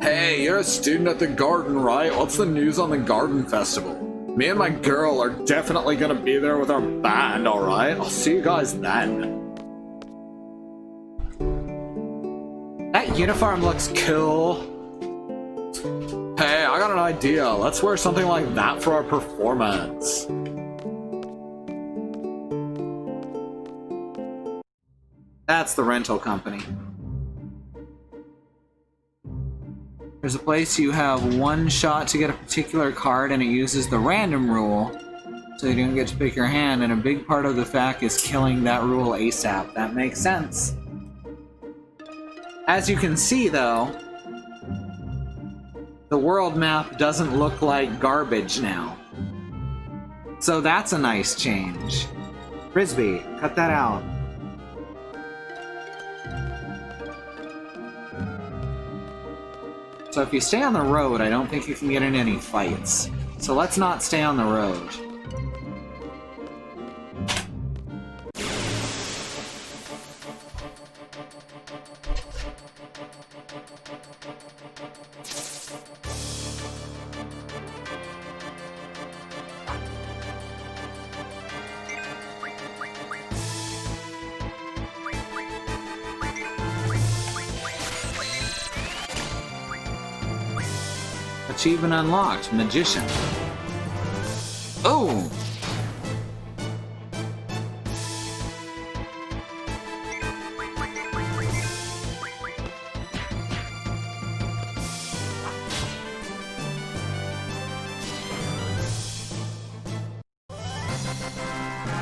Hey, you're a student at the garden, right? What's the news on the garden festival? Me and my girl are definitely gonna be there with our band, alright? I'll see you guys then. That uniform looks cool. Hey, I got an idea. Let's wear something like that for our performance. That's the rental company. There's a place you have one shot to get a particular card, and it uses the random rule, so you don't get to pick your hand, and a big part of the fact is killing that rule ASAP. That makes sense. As you can see, though, the world map doesn't look like garbage now. So that's a nice change. Frisbee, cut that out. So if you stay on the road, I don't think you can get in any fights. So let's not stay on the road. Achievement unlocked, Magician. Oh!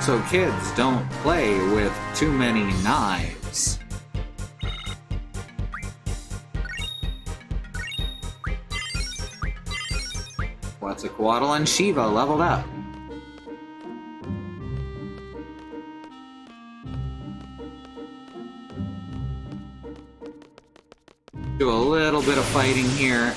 So kids, don't play with too many knives. Quetzalcoatl and Shiva leveled up. Do a little bit of fighting here.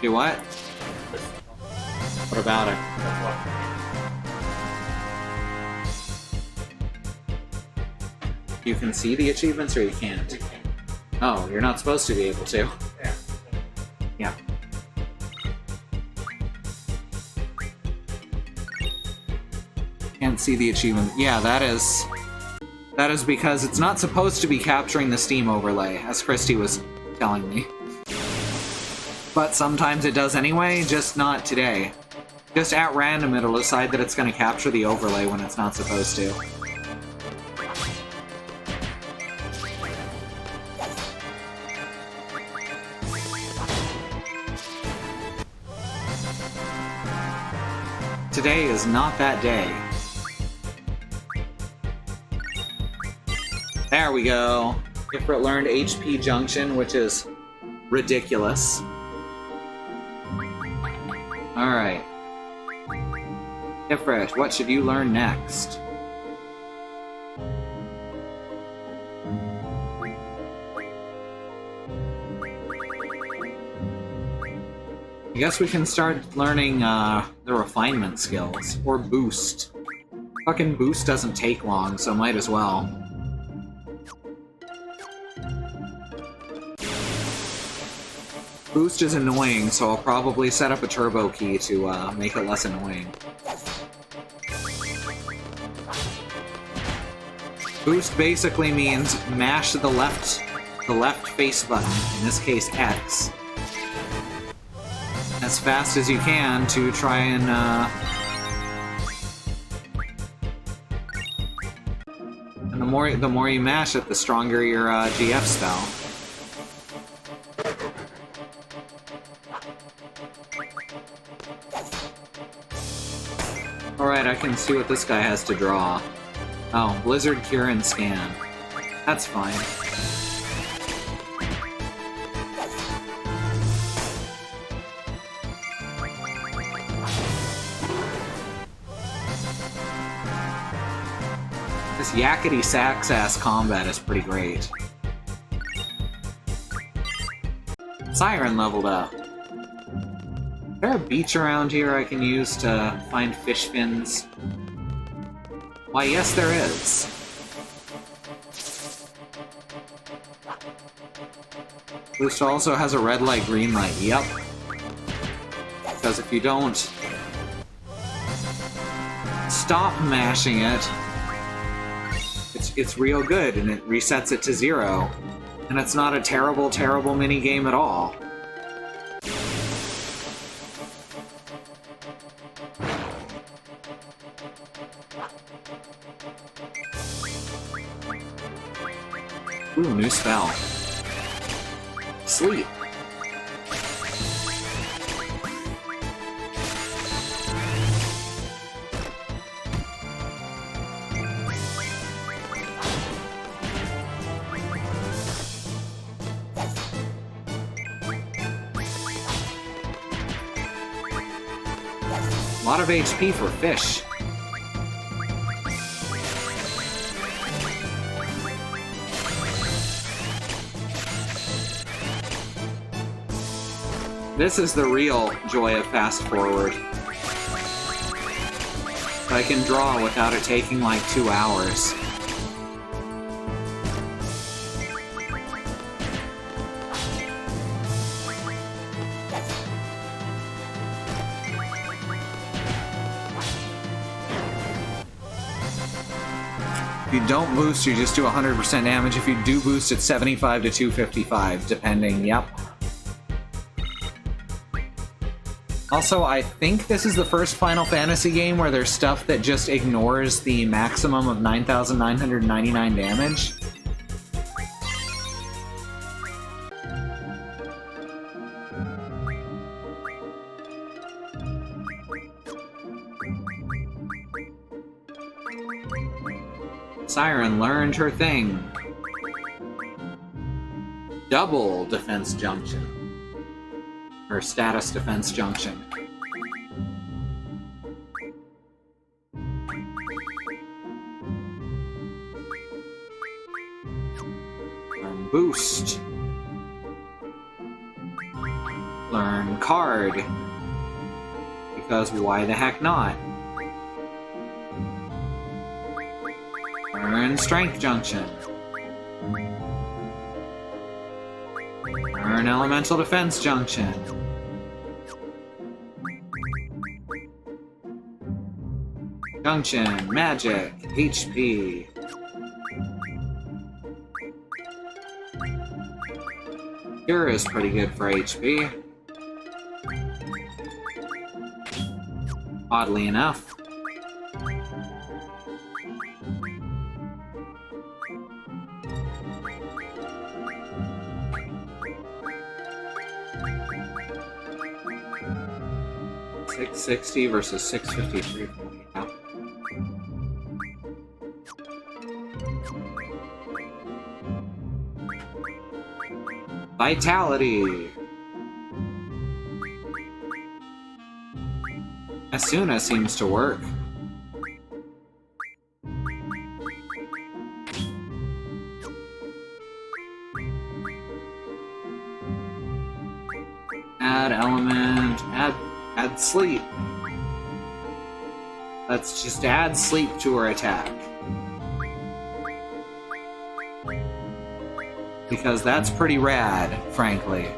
Do what? What about it? You can see the achievements or you can't? Oh, you're not supposed to be able to. Yeah. Can't see the achievement. Yeah, that is because it's not supposed to be capturing the Steam overlay, as Christy was telling me. But sometimes it does anyway, just not today. Just at random it'll decide that it's going to capture the overlay when it's not supposed to. Today is not that day. There we go. Ifrit learned HP Junction, which is ridiculous. Alright. Ifrit, what should you learn next? I guess we can start learning the refinement skills, or boost. Fucking boost doesn't take long, so might as well. Boost is annoying, so I'll probably set up a turbo key to make it less annoying. Boost basically means mash the left face button, in this case X, as fast as you can to try and the more you mash it, the stronger your GF spell. Alright, I can see what this guy has to draw. Oh, Blizzard, Cure, and Scan. That's fine. This yakety-sax-ass combat is pretty great. Siren leveled up. Is there a beach around here I can use to find fish fins? Why, yes there is. Boost also has a red light, green light, yep. Because if you don't stop mashing it, it's real good and it resets it to 0. And it's not a terrible, terrible mini-game at all. Ooh, new spell. Sleep. A lot of HP for fish. This is the real joy of fast forward. I can draw without it taking like 2 hours. If you don't boost, you just do 100% damage. If you do boost, it's 75 to 255, depending. Yep. Also, I think this is the first Final Fantasy game where there's stuff that just ignores the maximum of 9,999 damage. Siren learned her thing. double defense junction. Or status defense junction. Learn boost. Learn card. Because why the heck not? Learn strength junction. Learn elemental defense junction. Junction, magic, HP. Cure is pretty good for HP. Oddly enough. $660 versus $653. Yeah. Vitality. Asuna seems to work. Add element, add sleep. Let's just add sleep to her attack. Because that's pretty rad, frankly.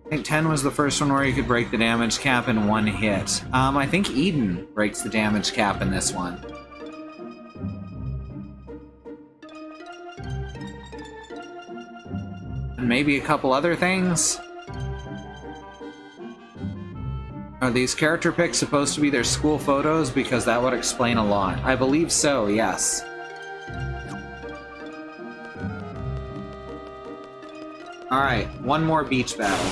I think 10 was the first one where you could break the damage cap in one hit. I think Eden breaks the damage cap in this one. And maybe a couple other things? Are these character pics supposed to be their school photos? Because that would explain a lot. I believe so, yes. Alright, one more beach battle.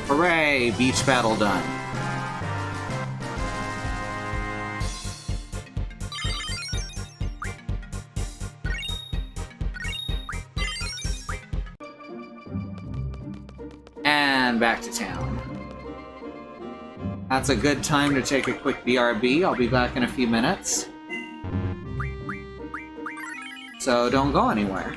Hooray! Beach battle done. And back to town. That's a good time to take a quick BRB. I'll be back in a few minutes. So don't go anywhere.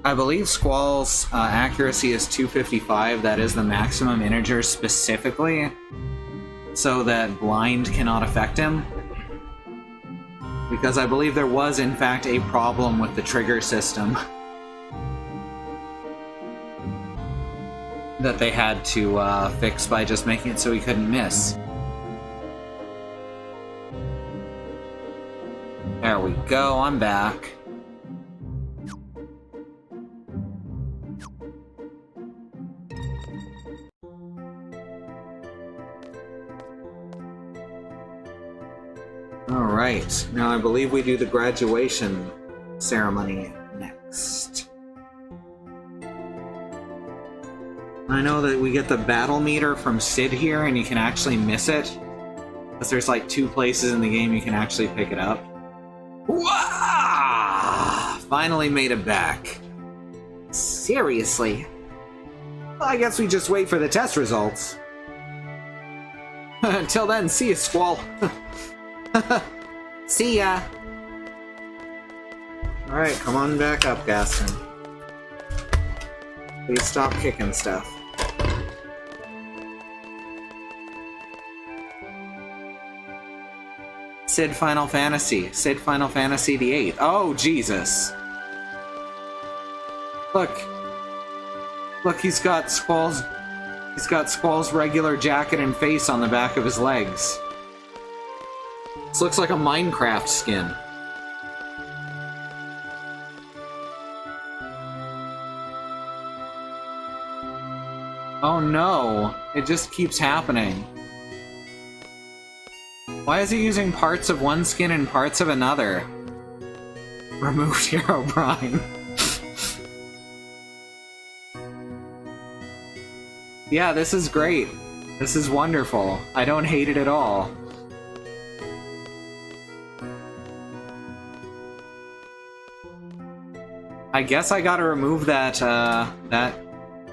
I believe Squall's accuracy is 255. That is the maximum integer specifically, so that blind cannot affect him. Because I believe there was, in fact, a problem with the trigger system that they had to fix by just making it so he couldn't miss. There we go, I'm back. Alright, now I believe we do the graduation ceremony next. I know that we get the battle meter from Sid here, and you can actually miss it. Because there's like 2 places in the game you can actually pick it up. Wah! Finally made it back. Seriously? Well, I guess we just wait for the test results. Until then, see ya, Squall. See ya! Alright, come on back up, Gaston. Please stop kicking stuff. Sid Final Fantasy. Sid Final Fantasy VIII. Oh, Jesus. Look. Look, he's got Squall's regular jacket and face on the back of his legs. This looks like a Minecraft skin. Oh no, it just keeps happening. Why is he using parts of one skin and parts of another? Removed Hero Brine. Yeah, this is great. This is wonderful. I don't hate it at all. I guess I gotta remove that,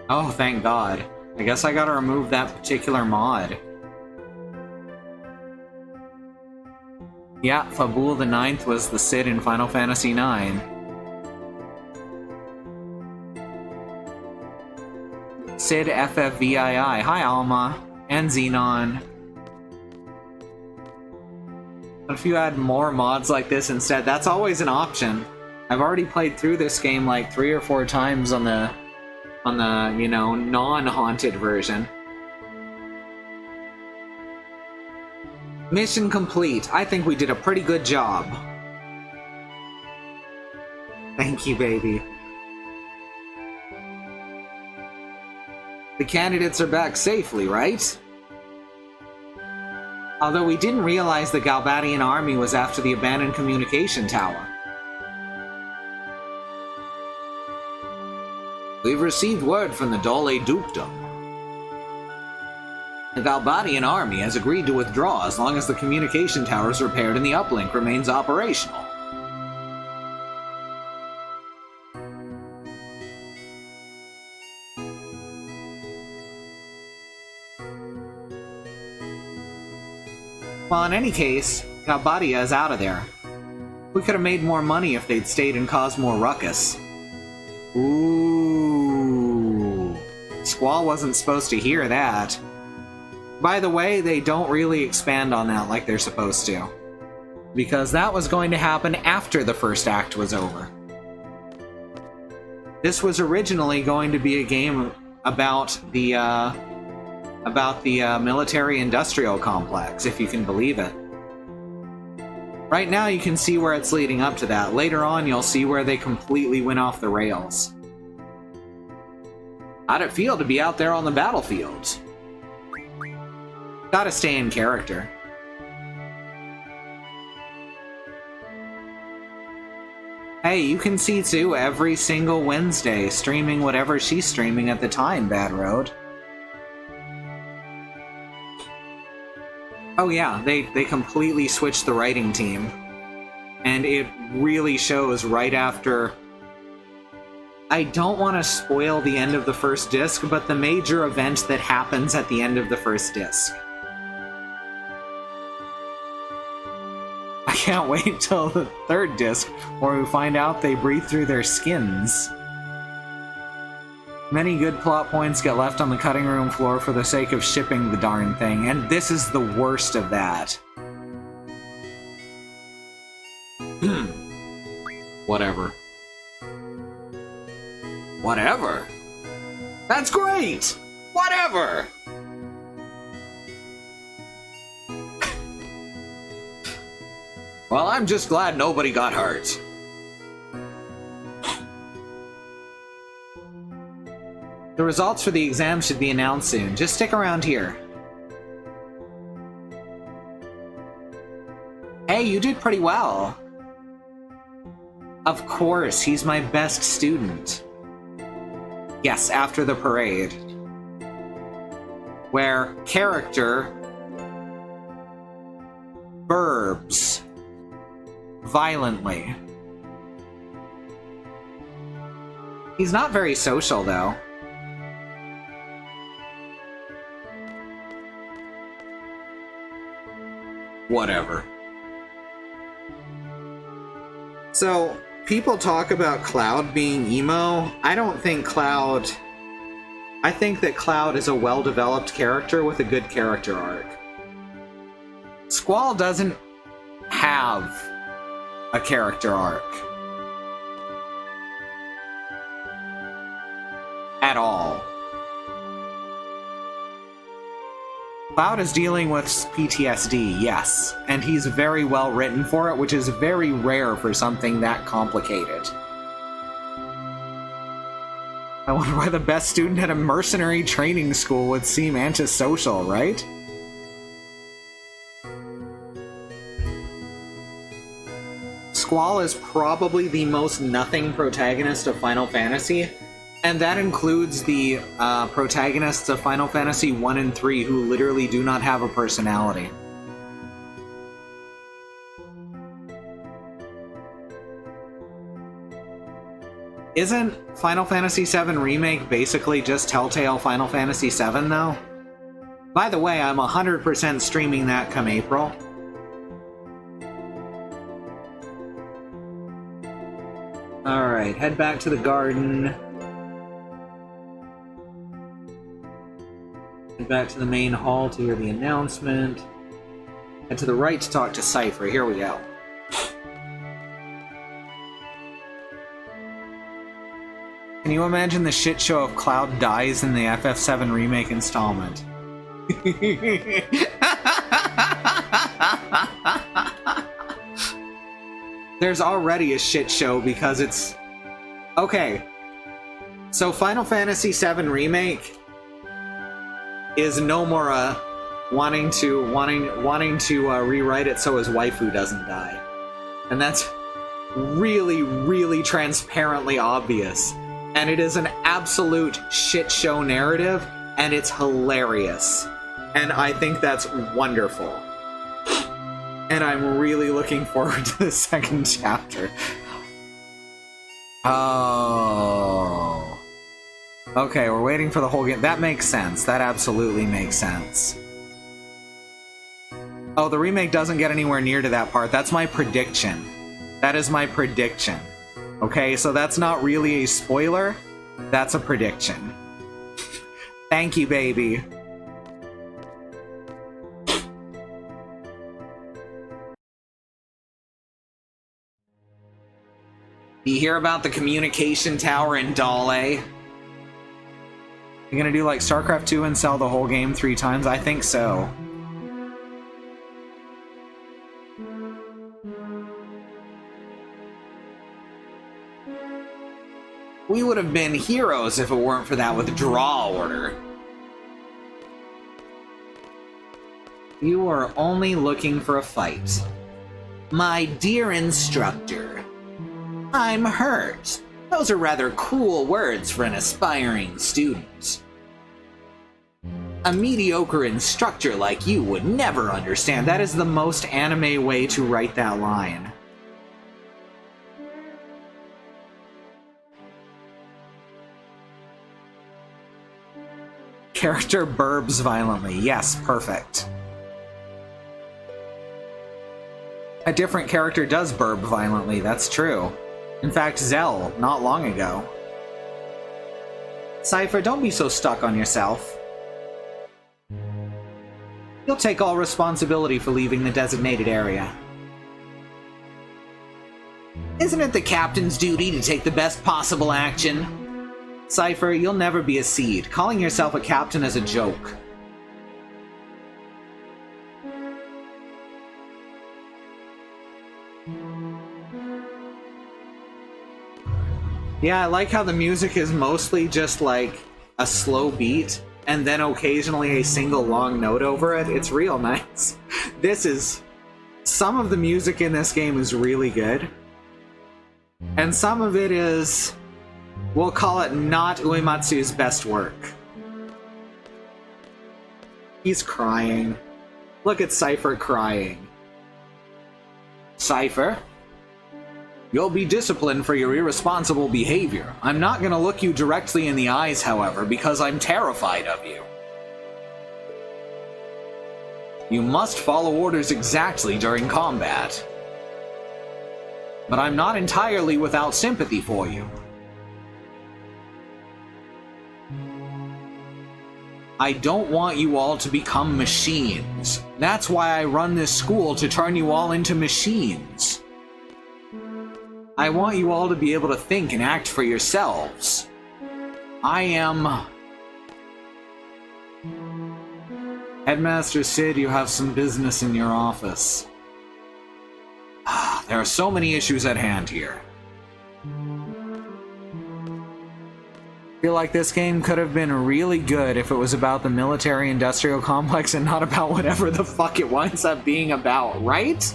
Oh, thank God. I guess I gotta remove that particular mod. Yeah, Fabul the Ninth was the Cid in Final Fantasy IX. Cid FFVII. Hi, Alma. And Xenon. But if you add more mods like this instead, that's always an option. I've already played through this game like 3 or 4 times on the you know, non-haunted version. Mission complete. I think we did a pretty good job. Thank you, baby. The candidates are back safely, right? Although we didn't realize the Galbadian army was after the abandoned communication tower. We've received word from the Dole Dukedom. The Galbadian army has agreed to withdraw as long as the communication tower is repaired and the uplink remains operational. Well, in any case, Galbadia is out of there. We could have made more money if they'd stayed and caused more ruckus. Ooh. Squall wasn't supposed to hear that. By the way, they don't really expand on that like they're supposed to. Because that was going to happen after the first act was over. This was originally going to be a game about the military-industrial complex, if you can believe it. Right now you can see where it's leading up to that. Later on you'll see where they completely went off the rails. How'd it feel to be out there on the battlefield? Gotta stay in character. Hey, you can see too every single Wednesday streaming whatever she's streaming at the time, Bad Road. Oh yeah, they completely switched the writing team. And it really shows right after... I don't want to spoil the end of the first disc, but the major event that happens at the end of the first disc. I can't wait till the third disc, where we find out they breathe through their skins. Many good plot points get left on the cutting room floor for the sake of shipping the darn thing, and this is the worst of that. Whatever. Whatever? That's great! Whatever! Well, I'm just glad nobody got hurt. The results for the exam should be announced soon. Just stick around here. Hey, you did pretty well. Of course, he's my best student. Yes, after the parade. Where character verbs violently. He's not very social, though. Whatever. So, people talk about Cloud being emo. I don't think Cloud... I think that Cloud is a well-developed character with a good character arc. Squall doesn't have a character arc. At all. Cloud is dealing with PTSD, yes, and he's very well written for it, which is very rare for something that complicated. I wonder why the best student at a mercenary training school would seem antisocial, right? Squall is probably the most nothing protagonist of Final Fantasy, and that includes the protagonists of Final Fantasy 1 and 3 who literally do not have a personality. Isn't Final Fantasy VII Remake basically just Telltale Final Fantasy VII, though? By the way, I'm 100% streaming that come April. Alright, head back to the garden. Head back to the main hall to hear the announcement. Head to the right to talk to Cypher. Here we go. Can you imagine the shit show if Cloud dies in the FF7 Remake installment? There's already a shit show because it's... Okay. So Final Fantasy VII Remake is Nomura wanting to rewrite it so his waifu doesn't die. And that's really, really transparently obvious. And it is an absolute shit show narrative, and it's hilarious. And I think that's wonderful. And I'm really looking forward to the second chapter. Oh. Okay, we're waiting for the whole game. That makes sense. That absolutely makes sense. Oh, the remake doesn't get anywhere near to that part. That's my prediction. That is my prediction. Okay, so that's not really a spoiler. That's a prediction. Thank you, baby. You hear about the communication tower in Dale? You gonna do like StarCraft 2 and sell the whole game 3 times? I think so. We would have been heroes if it weren't for that withdrawal order. You are only looking for a fight. My dear instructor, I'm hurt. Those are rather cruel words for an aspiring student. A mediocre instructor like you would never understand. That is the most anime way to write that line. Character burbs violently. Yes, perfect. A different character does burb violently, that's true. In fact, Zell, not long ago. Cypher, don't be so stuck on yourself. You'll take all responsibility for leaving the designated area. Isn't it the captain's duty to take the best possible action? Cypher, you'll never be a seed. Calling yourself a captain is a joke. Yeah, I like how the music is mostly just like a slow beat and then occasionally a single long note over it. It's real nice. Some of the music in this game is really good. And some of it is, we'll call it not Uematsu's best work. He's crying. Look at Cypher crying. Cypher? You'll be disciplined for your irresponsible behavior. I'm not gonna look you directly in the eyes, however, because I'm terrified of you. You must follow orders exactly during combat. But I'm not entirely without sympathy for you. I don't want you all to become machines. That's why I run this school, to turn you all into machines. I want you all to be able to think and act for yourselves. I am... Headmaster Sid, you have some business in your office. There are so many issues at hand here. I feel like this game could have been really good if it was about the military-industrial complex and not about whatever the fuck it winds up being about, right?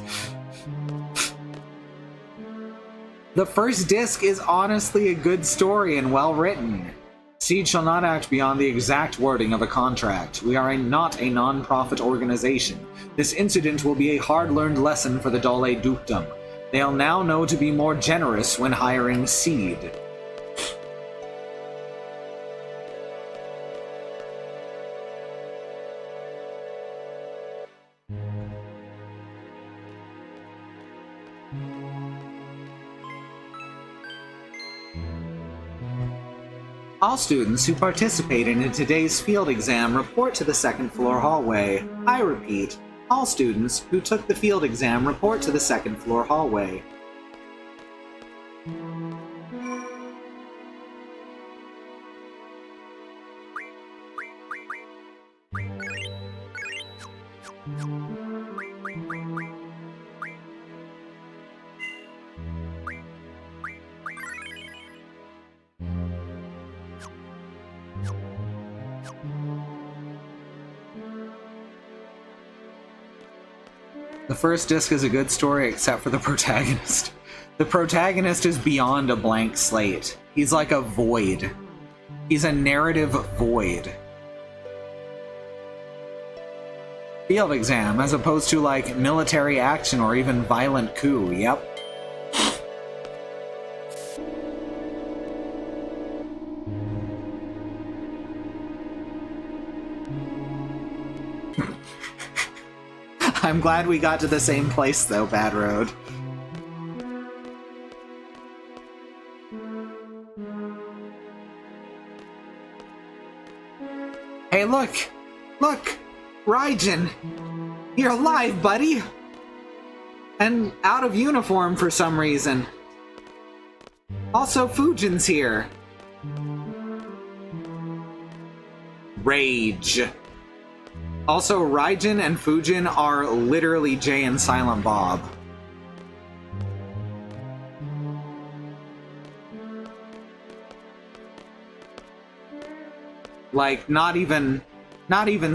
The first disc is honestly a good story and well written. Seed shall not act beyond the exact wording of a contract. We are not a non-profit organization. This incident will be a hard-learned lesson for the Dole Dukedom. They'll now know to be more generous when hiring Seed. All students who participated in today's field exam report to the second floor hallway. I repeat, all students who took the field exam report to the second floor hallway. The first disc is a good story except for the protagonist. The protagonist is beyond a blank slate. He's like a void. He's a narrative void. Field exam, as opposed to like military action or even violent coup, yep. I'm glad we got to the same place, though, Bad Road. Hey, look! Look! Raijin! You're alive, buddy! And out of uniform for some reason. Also, Fujin's here. Rage. Also, Raijin and Fujin are literally Jay and Silent Bob. Like, not even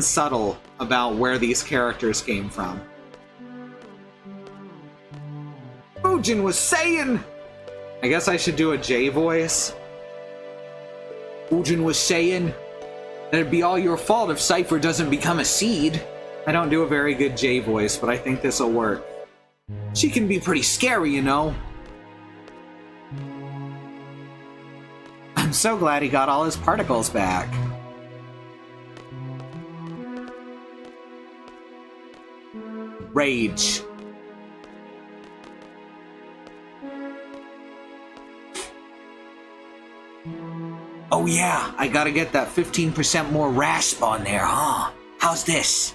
subtle about where these characters came from. Fujin was saying... I guess I should do a Jay voice. Fujin was saying... It'd be all your fault if Cypher doesn't become a seed. I don't do a very good J voice, but I think this'll work. She can be pretty scary, you know. I'm so glad he got all his particles back. Rage. Oh yeah, I gotta get that 15% more rasp on there, huh? How's this?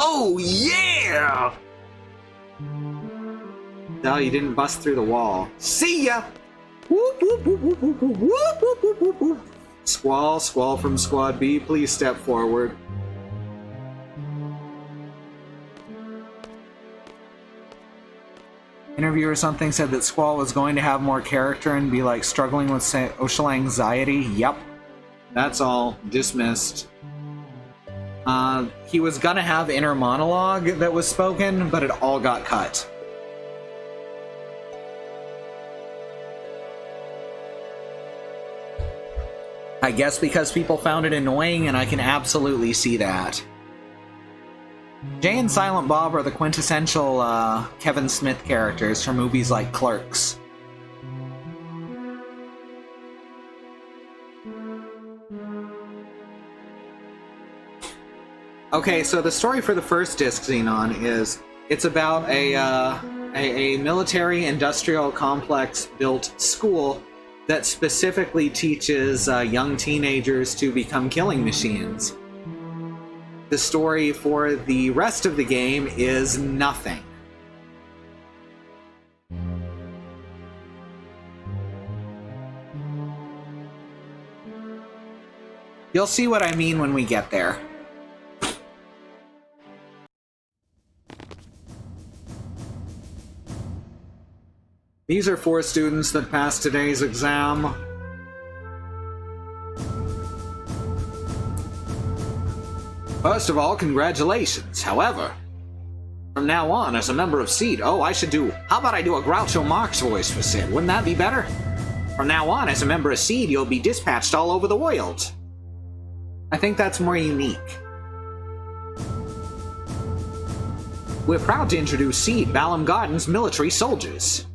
Oh yeah! No, you didn't bust through the wall. See ya! Whoop, whoop, whoop, whoop, whoop, whoop, whoop, whoop, whoop, whoop. Squall from Squad B, please step forward. Interview or something said that Squall was going to have more character and be like struggling with social anxiety. Yep. That's all. Dismissed. He was gonna have inner monologue that was spoken, but it all got cut. I guess because people found it annoying, and I can absolutely see that. Jay and Silent Bob are the quintessential Kevin Smith characters from movies like Clerks. Okay, so the story for the first disc, Xenon, is it's about a military industrial complex built school that specifically teaches young teenagers to become killing machines. The story for the rest of the game is nothing. You'll see what I mean when we get there. These are 4 students that passed today's exam. First of all, congratulations. However, From now on, as a member of Seed, how about I do a Groucho Marx voice for Sid? Wouldn't that be better? From now on, as a member of Seed, you'll be dispatched all over the world. I think that's more unique. We're proud to introduce Seed, Balam Garden's military soldiers.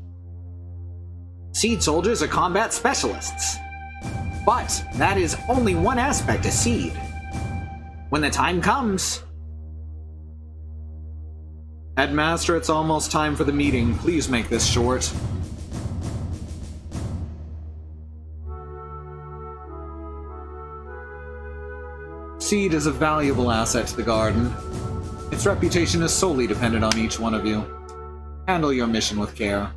Seed soldiers are combat specialists. But that is only one aspect of Seed. When the time comes... Headmaster, it's almost time for the meeting. Please make this short. Seed is a valuable asset to the garden. Its reputation is solely dependent on each one of you. Handle your mission with care.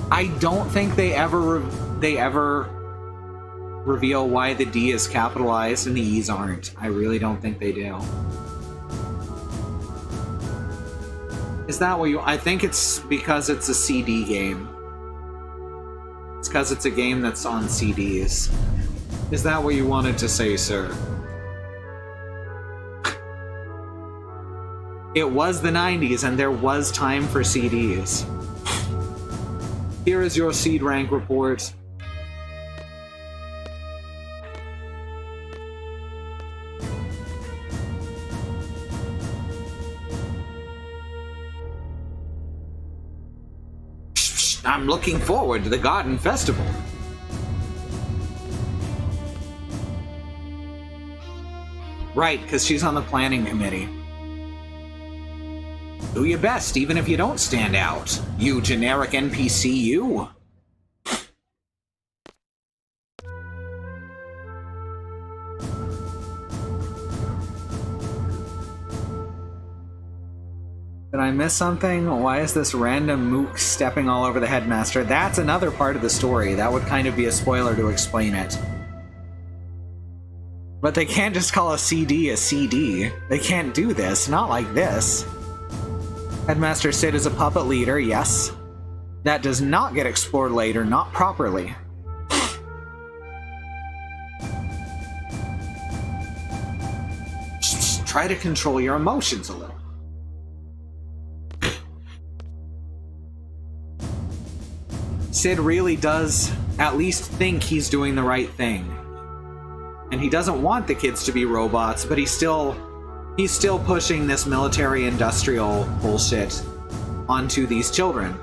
I don't think they ever reveal why the D is capitalized and the E's aren't. I really don't think they do. Is that what you... I think it's because it's a CD game. It's because it's a game that's on CDs. Is that what you wanted to say, sir? It was the 90s and there was time for CDs. Here is your Seed rank report. I'm looking forward to the Garden Festival. Right, because she's on the planning committee. Do your best, even if you don't stand out, you generic NPC, you. Did I miss something? Why is this random mook stepping all over the headmaster? That's another part of the story. That would kind of be a spoiler to explain it. But they can't just call a CD. They can't do this. Not like this. Headmaster Sid is a puppet leader, yes. That does not get explored later, not properly. Just try to control your emotions a little. Sid really does at least think he's doing the right thing. And he doesn't want the kids to be robots, but he's still pushing this military-industrial bullshit onto these children.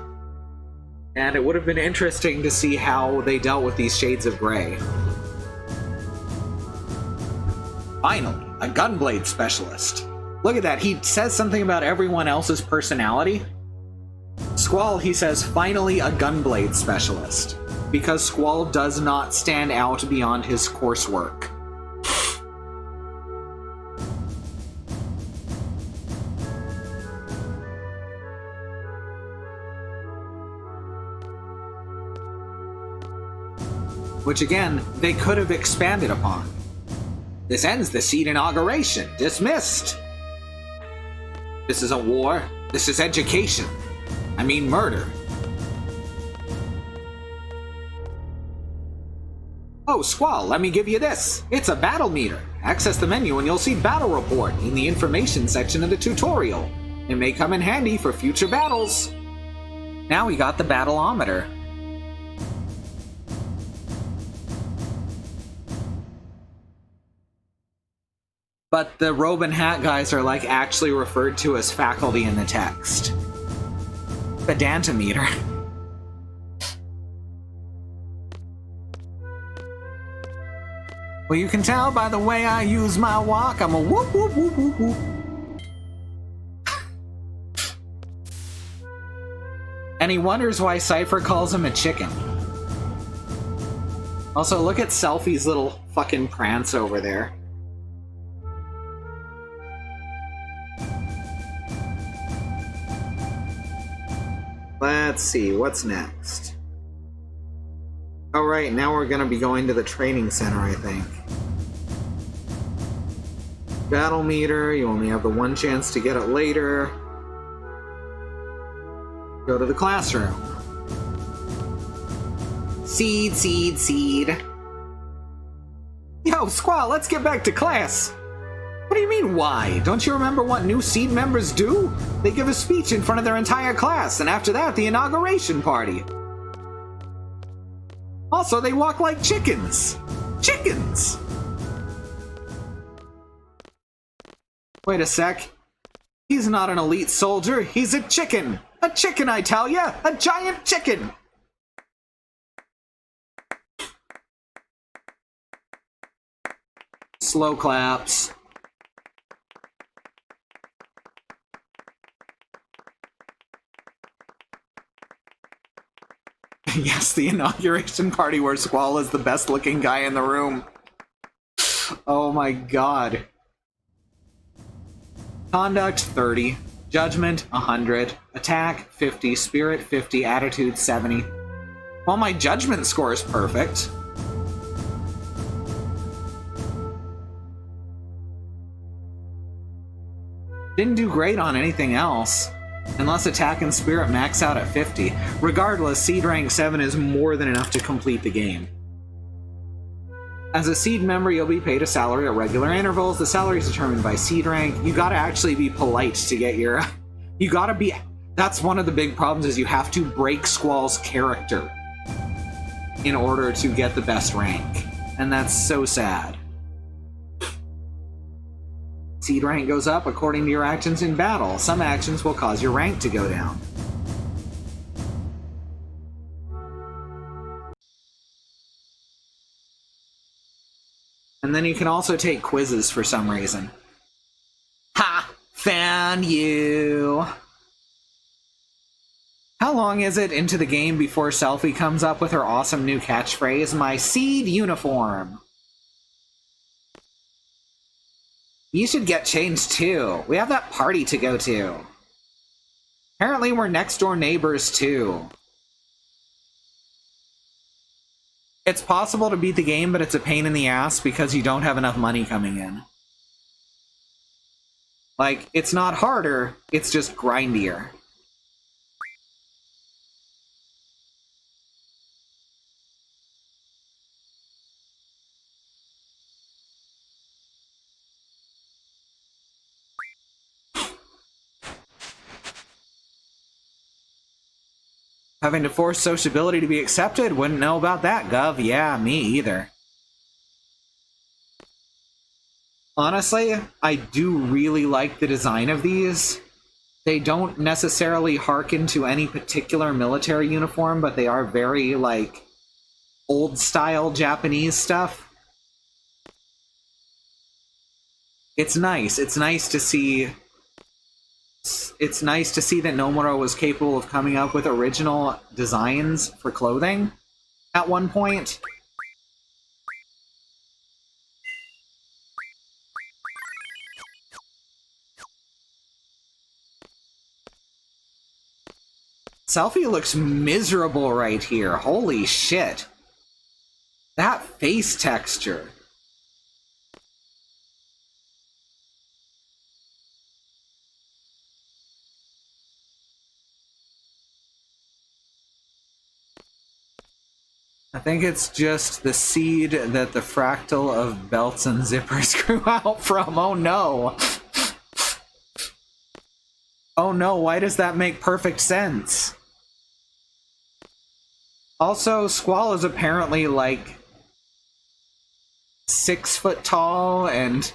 And it would have been interesting to see how they dealt with these shades of gray. Finally, a gunblade specialist. Look at that, he says something about everyone else's personality. Squall, he says, finally a gunblade specialist. Because Squall does not stand out beyond his coursework. Which again, they could have expanded upon. This ends the Seed inauguration. Dismissed! This isn't war, this is education. I mean murder. Oh, Squall, let me give you this. It's a battle meter. Access the menu and you'll see Battle Report in the information section of the tutorial. It may come in handy for future battles. Now we got the battleometer. But the robe and hat guys are like actually referred to as faculty in the text. Pedantometer. Well, you can tell by the way I use my walk, I'm a whoop whoop whoop whoop whoop. And he wonders why Cypher calls him a chicken. Also, look at Selfie's little fucking prance over there. Let's see, what's next? Oh right, now we're gonna be going to the training center, I think. Battle meter, you only have the one chance to get it later. Go to the classroom. Seed, seed, seed. Yo, Squall, let's get back to class! What do you mean, why? Don't you remember what new SEED members do? They give a speech in front of their entire class, and after that, the inauguration party. Also, they walk like chickens. Chickens! Wait a sec. He's not an elite soldier, he's a chicken! A chicken, I tell ya! A giant chicken! Slow claps. Yes, the inauguration party where Squall is the best looking guy in the room. Oh my god. Conduct 30, Judgment 100, Attack 50, Spirit 50, Attitude 70. Well, my judgment score is perfect. Didn't do great on anything else. Unless Attack and Spirit max out at 50. Regardless, Seed Rank 7 is more than enough to complete the game. As a Seed member, you'll be paid a salary at regular intervals. The salary is determined by Seed Rank. You gotta actually be polite to get your... You gotta be... That's one of the big problems, is you have to break Squall's character in order to get the best rank. And that's so sad. Seed rank goes up according to your actions in battle. Some actions will cause your rank to go down. And then you can also take quizzes for some reason. Ha! Found you! How long is it into the game before Selphie comes up with her awesome new catchphrase, "My Seed uniform"? You should get changed too. We have that party to go to. Apparently we're next door neighbors too. It's possible to beat the game, but it's a pain in the ass because you don't have enough money coming in. Like, it's not harder, it's just grindier. Having to force sociability to be accepted? Wouldn't know about that, Gov. Yeah, me either. Honestly, I do really like the design of these. They don't necessarily hearken to any particular military uniform, but they are very, like, old-style Japanese stuff. It's nice. It's nice to see... It's nice to see that Nomura was capable of coming up with original designs for clothing at one point. Selphie looks miserable right here. Holy shit. That face texture. I think it's just the seed that the fractal of belts and zippers grew out from. Oh no. Oh no, why does that make perfect sense? Also, Squall is apparently like 6 foot tall, and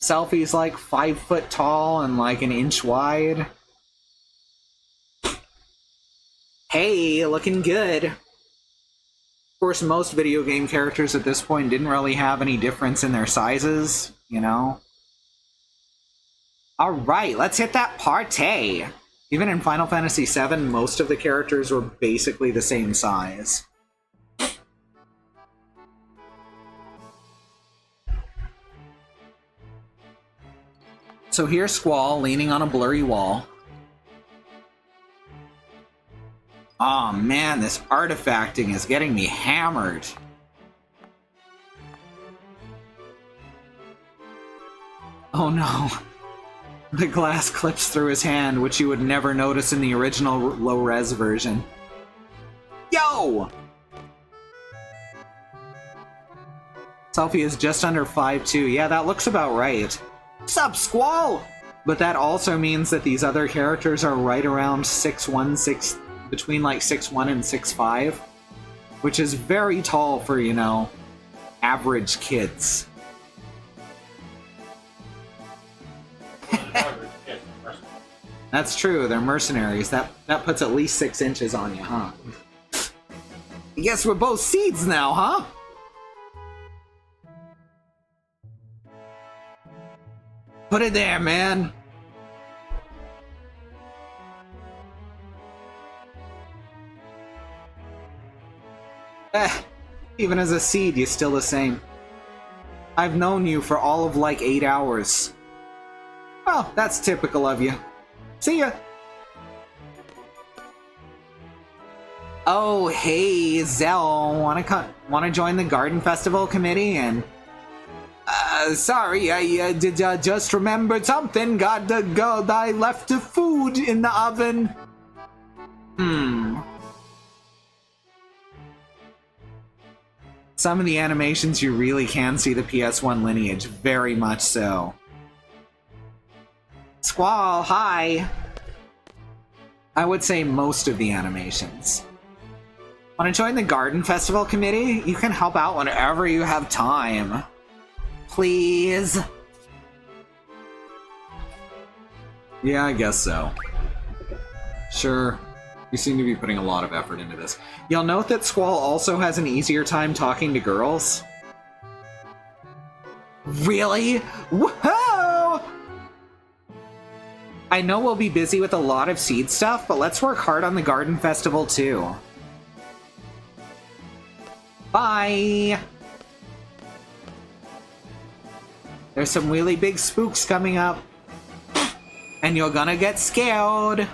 Selphie's like 5 foot tall and like an inch wide. Hey, looking good. Of course, most video game characters at this point didn't really have any difference in their sizes, you know? Alright, let's hit that party! Even in Final Fantasy VII, most of the characters were basically the same size. So here's Squall leaning on a blurry wall. Aw, man, this artifacting is getting me hammered. Oh no. The glass clips through his hand, which you would never notice in the original low-res version. Yo! Selphie is just under 5'2". Yeah, that looks about right. Sup, Squall? But that also means that these other characters are right around 6'1", between like 6'1" and 6'5", which is very tall for, you know, average kids. That's true, they're mercenaries. That puts at least 6 inches on you, huh? I guess we're both seeds now, huh? Put it there, man. Even as a seed, you're still the same. I've known you for all of like 8 hours. Well, that's typical of you. See ya! Oh, hey, Zell, wanna join the Garden Festival committee and... Sorry, I did just remembered something. I left the food in the oven. Some of the animations you really can see the PS1 lineage, very much so. Squall, hi! I would say most of the animations. Want to join the Garden Festival committee? You can help out whenever you have time. Please? Yeah, I guess so. Sure. You seem to be putting a lot of effort into this. You'll note that Squall also has an easier time talking to girls. Really? Whoa! I know we'll be busy with a lot of seed stuff, but let's work hard on the Garden Festival too. Bye! There's some really big spooks coming up. And you're gonna get scared!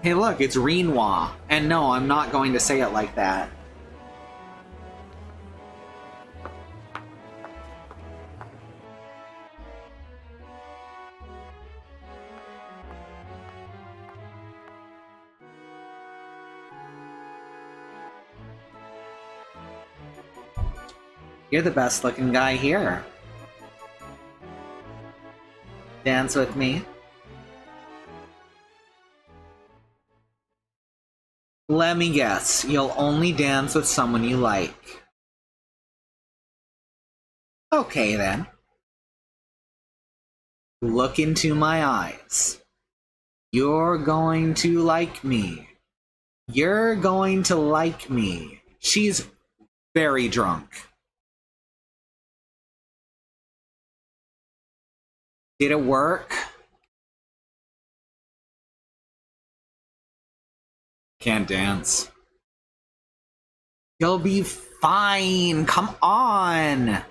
Hey look, it's Renoir. And no, I'm not going to say it like that. You're the best looking guy here. Dance with me. Let me guess, you'll only dance with someone you like. Okay then. Look into my eyes. You're going to like me. You're going to like me. She's very drunk. Did it work? Can't dance. You'll be fine. Come on.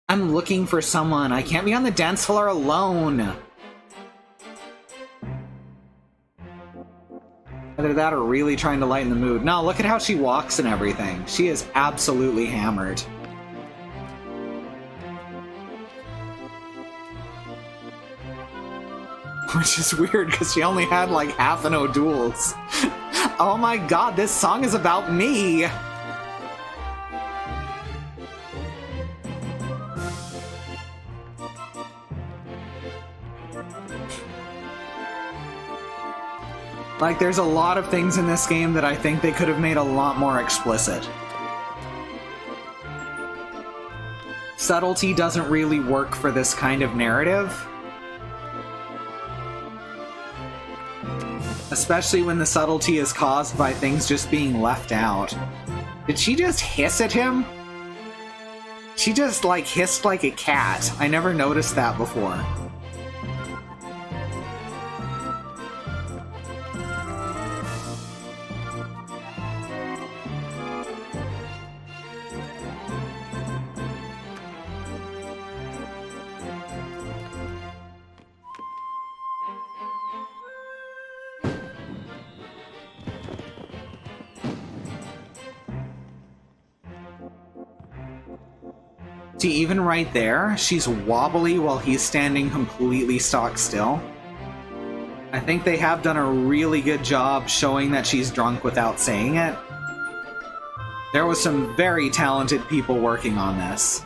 I'm looking for someone. I can't be on the dance floor alone. Either that or really trying to lighten the mood. No, look at how she walks and everything. She is absolutely hammered. Which is weird because she only had like half an O'Doul's. Oh my god, this song is about me! Like, there's a lot of things in this game that I think they could have made a lot more explicit. Subtlety doesn't really work for this kind of narrative. Especially when the subtlety is caused by things just being left out. Did she just hiss at him? She just, like, hissed like a cat. I never noticed that before. See, even right there, she's wobbly while he's standing completely stock still. I think they have done a really good job showing that she's drunk without saying it. There was some very talented people working on this.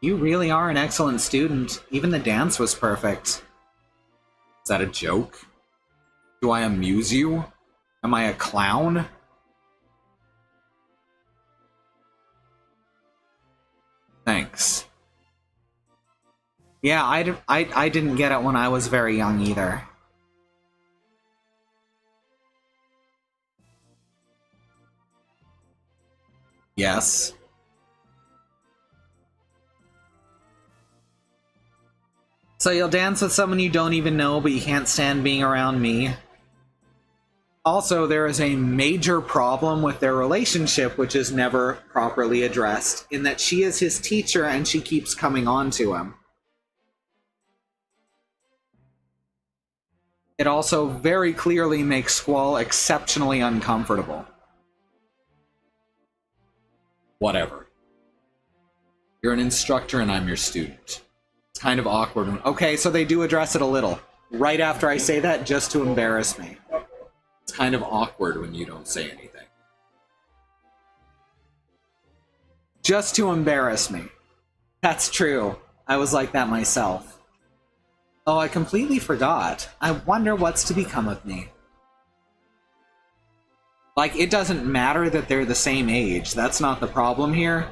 You really are an excellent student. Even the dance was perfect. Is that a joke? Do I amuse you? Am I a clown? Thanks. Yeah, I didn't get it when I was very young either. Yes. So you'll dance with someone you don't even know, but you can't stand being around me. Also, there is a major problem with their relationship, which is never properly addressed, in that she is his teacher and she keeps coming on to him. It also very clearly makes Squall exceptionally uncomfortable. Whatever. You're an instructor and I'm your student. It's kind of awkward. Okay, so they do address it a little. Right after I say that, just to embarrass me. It's kind of awkward when you don't say anything. Just to embarrass me. That's true. I was like that myself. Oh, I completely forgot. I wonder what's to become of me. Like, it doesn't matter that they're the same age. That's not the problem here.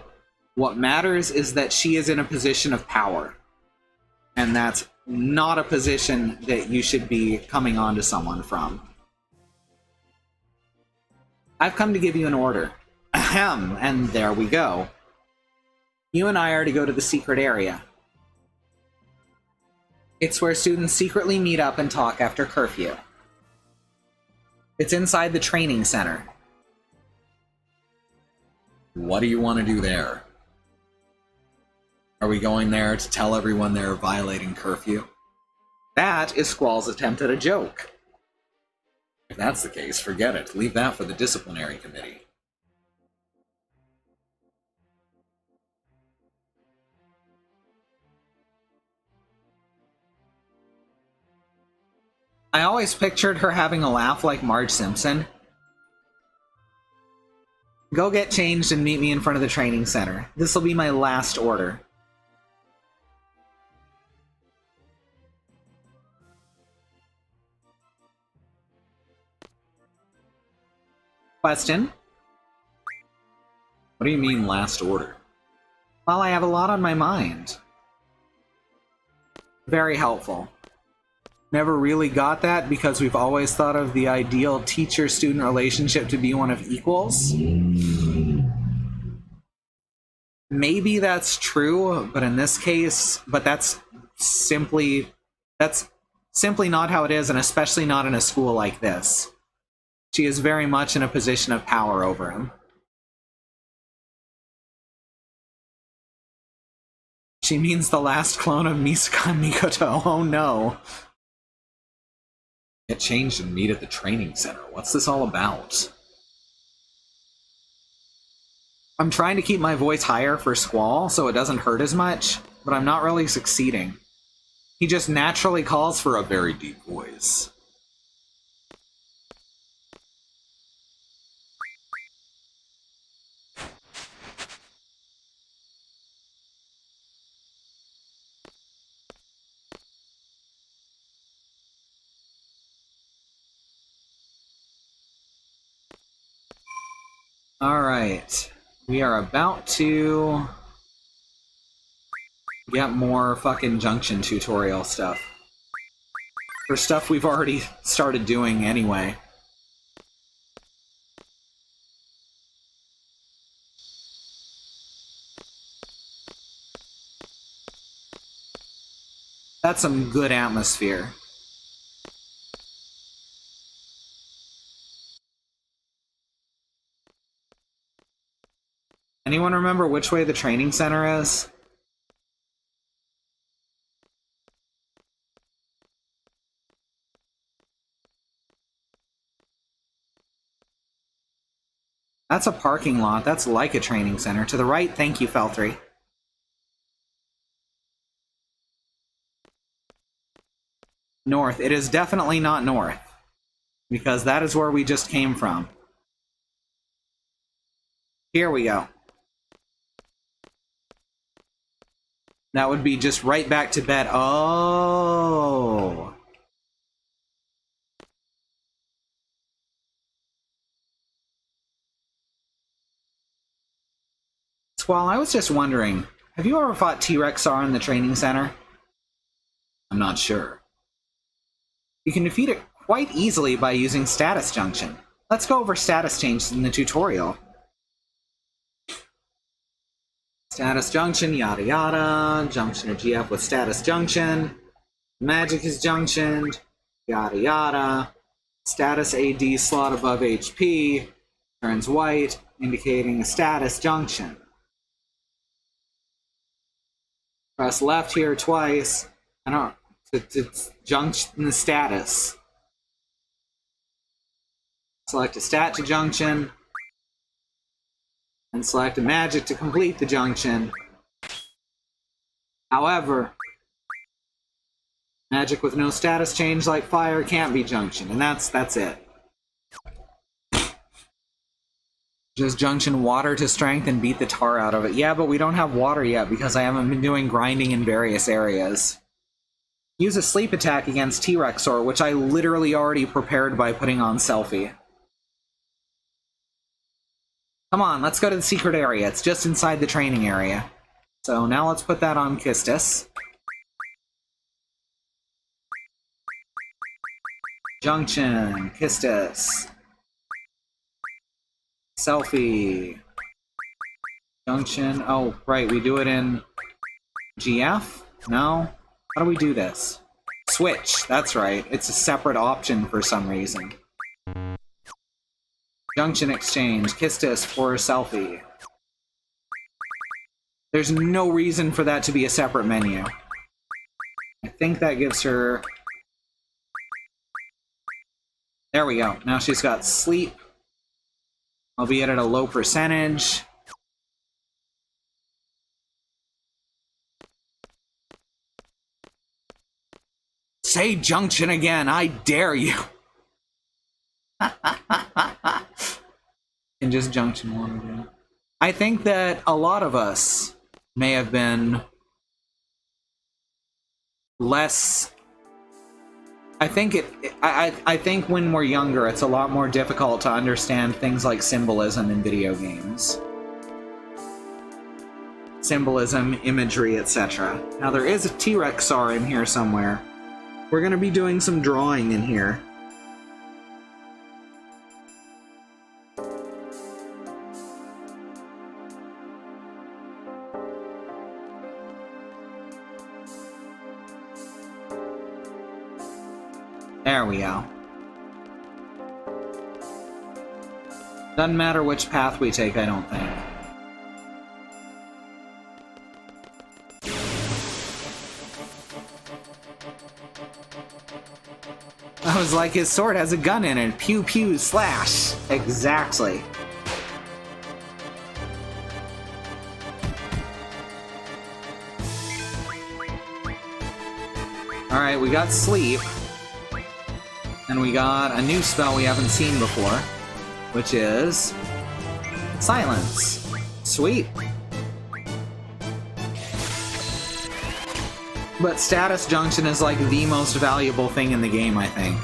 What matters is that she is in a position of power. And that's not a position that you should be coming on to someone from. I've come to give you an order. Ahem, and there we go. You and I are to go to the secret area. It's where students secretly meet up and talk after curfew. It's inside the training center. What do you want to do there? Are we going there to tell everyone they're violating curfew? That is Squall's attempt at a joke. If that's the case, forget it. Leave that for the disciplinary committee. I always pictured her having a laugh like Marge Simpson. Go get changed and meet me in front of the training center. This will be my last order. Question? What do you mean, last order? Well, I have a lot on my mind. Very helpful. Never really got that because we've always thought of the ideal teacher-student relationship to be one of equals. Maybe that's true, but in this case, that's simply not how it is, and especially not in a school like this. She is very much in a position of power over him. She means the last clone of Misaka Mikoto. Oh no. Get changed and meet at the training center. What's this all about? I'm trying to keep my voice higher for Squall so it doesn't hurt as much, but I'm not really succeeding. He just naturally calls for a very deep voice. Alright, we are about to get more fucking junction tutorial stuff. For stuff we've already started doing anyway. That's some good atmosphere. Anyone remember which way the training center is? That's a parking lot. That's like a training center. To the right, thank you, Feltry. North. It is definitely not north, because that is where we just came from. Here we go. That would be just right back to bed. Oh. Squall, I was just wondering, have you ever fought T-Rexar in the training center? I'm not sure. You can defeat it quite easily by using Status Junction. Let's go over status changes in the tutorial. Status Junction, yada yada. Junction or GF with Status Junction. Magic is junctioned, yada yada. Status AD slot above HP. Turns white, indicating a status junction. Press left here twice. To junction the status. Select a stat to junction. And select a magic to complete the junction. However, magic with no status change like fire can't be junctioned, and that's it. Just junction water to strength and beat the tar out of it. Yeah, but we don't have water yet because I haven't been doing grinding in various areas. Use a sleep attack against T-Rexor, which I literally already prepared by putting on Selfie. Come on, let's go to the secret area. It's just inside the training area. So now let's put that on Kistis. Junction, Kistis. Selfie. Junction. Oh, right, we do it in GF? No? How do we do this? Switch, that's right. It's a separate option for some reason. Junction exchange, Kistis for Selfie. There's no reason for that to be a separate menu. I think that gives her... There we go. Now she's got sleep, albeit at a low percentage. Say junction again, I dare you. And just junction one again. I think that a lot of us may have been less... I think when we're younger, it's a lot more difficult to understand things like symbolism in video games. Symbolism, imagery, etc. Now there is a T-Rexar in here somewhere. We're gonna be doing some drawing in here. There we go. Doesn't matter which path we take, I don't think. I was like, his sword has a gun in it. Pew pew slash. Exactly. Alright, we got sleep. And we got a new spell we haven't seen before, which is silence. Sweet. But status junction is like the most valuable thing in the game, I think.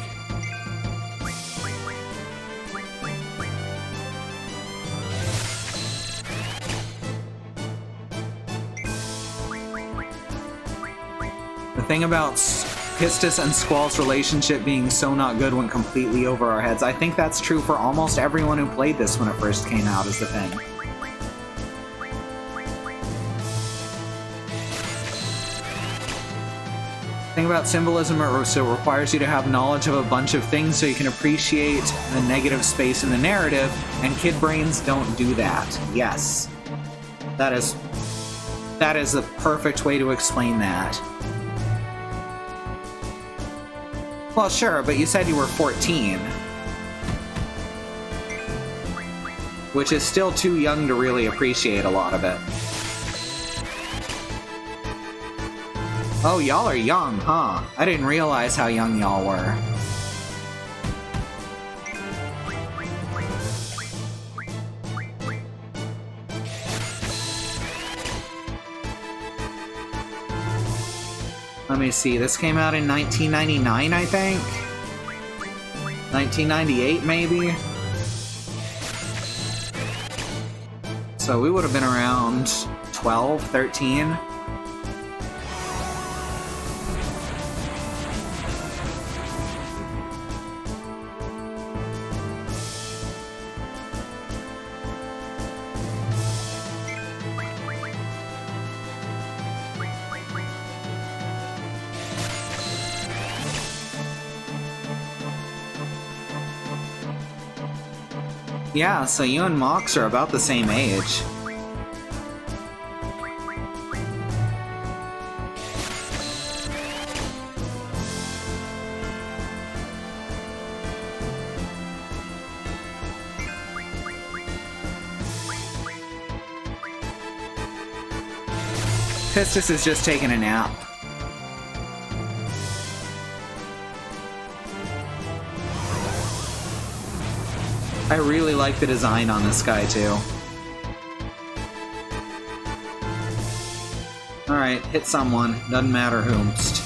The thing about Pistis and Squall's relationship being so not good went completely over our heads. I think that's true for almost everyone who played this when it first came out, is the thing. The thing about symbolism, it requires you to have knowledge of a bunch of things so you can appreciate the negative space in the narrative, and kid brains don't do that. Yes. That is the perfect way to explain that. Well, sure, but you said you were 14. Which is still too young to really appreciate a lot of it. Oh, y'all are young, huh? I didn't realize how young y'all were. Let me see, this came out in 1999, I think? 1998, maybe? So we would have been around 12, 13. Yeah, so you and Mox are about the same age. Pistis is just taking a nap. I really like the design on this guy, too. Alright, hit someone. Doesn't matter whomst.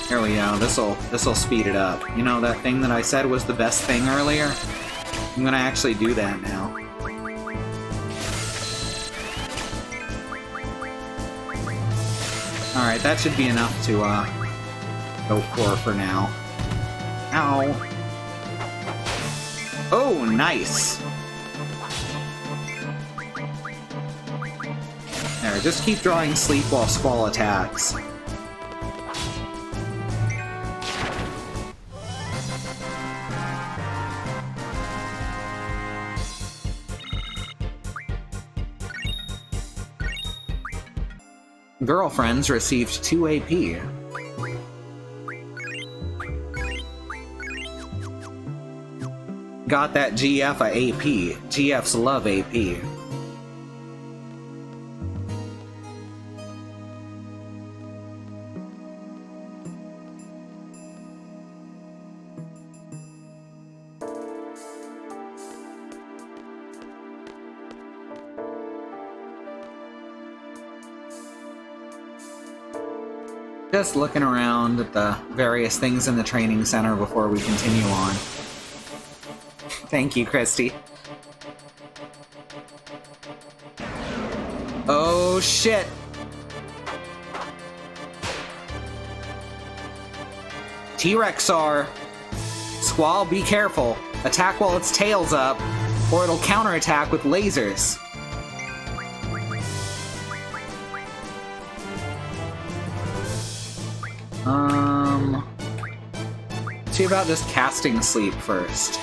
There we go. This'll speed it up. You know, that thing that I said was the best thing earlier? I'm gonna actually do that now. Alright, that should be enough to, go for now. Ow. Oh, nice! There, just keep drawing sleep while Squall attacks. Girlfriends received 2 AP. Got that GF a AP. GFs love AP. Just looking around at the various things in the training center before we continue on. Thank you, Christy. Oh, shit! T-Rexar! Squall, be careful. Attack while its tail's up, or it'll counterattack with lasers. See about just casting sleep first.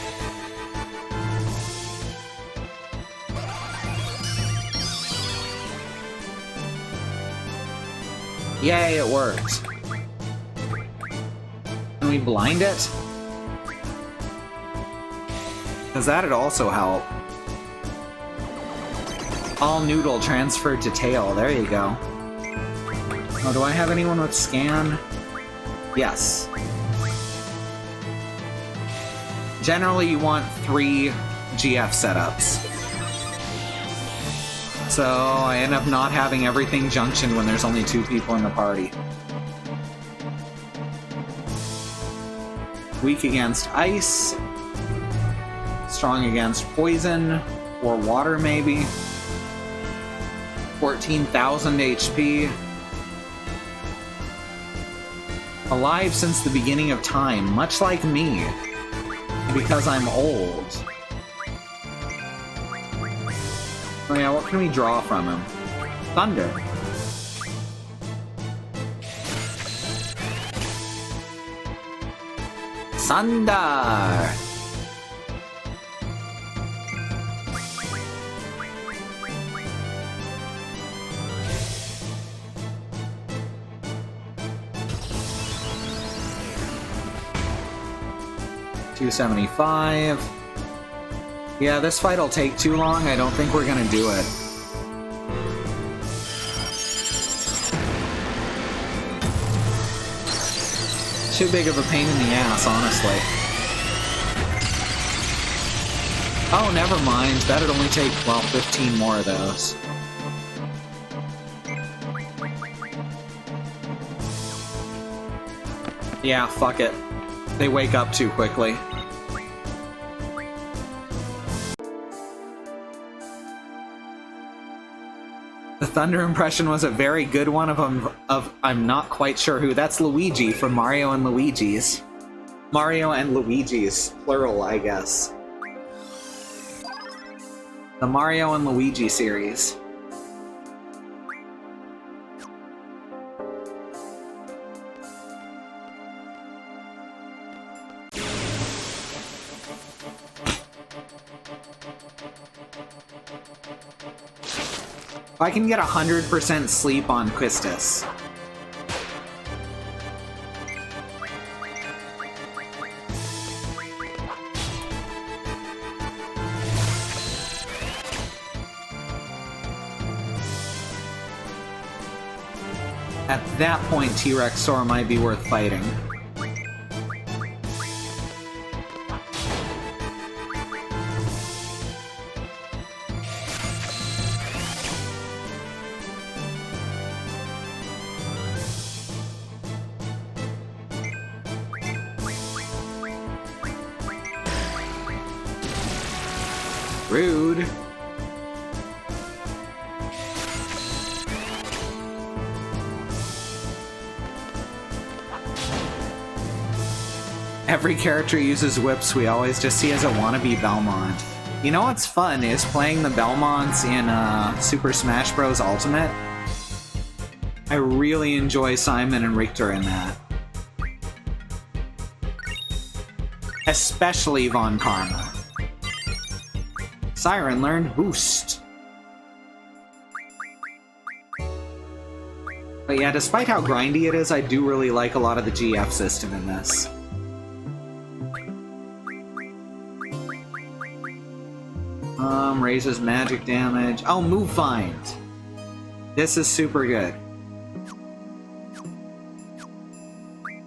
Yay, it worked. Can we blind it? Because that'd also help. All noodle transferred to tail. There you go. Oh, do I have anyone with scan? Yes. Generally, you want 3 GF setups. So I end up not having everything junctioned when there's only 2 people in the party. Weak against ice. Strong against poison. Or water, maybe. 14,000 HP. Alive since the beginning of time, much like me. Because I'm old. Oh yeah, what can we draw from him? Thunder. Thunder! 275. Yeah, this fight'll take too long. I don't think we're gonna do it. Too big of a pain in the ass, honestly. Oh, never mind. That'd only take, well, 15 more of those. Yeah, fuck it. They wake up too quickly. The thunder impression was a very good one of I'm not quite sure who. That's Luigi from Mario and Luigi's. Mario and Luigi's, plural, I guess. The Mario and Luigi series. If I can get 100% sleep on Quistis. At that point, T-Rex Sora might be worth fighting. Rude. Every character uses whips we always just see as a wannabe Belmont. You know what's fun is playing the Belmonts in Super Smash Bros. Ultimate. I really enjoy Simon and Richter in that. Especially Von Karma. Siren learned Boost. But yeah, despite how grindy it is, I do really like a lot of the GF system in this. Raises magic damage. Oh, move find. This is super good.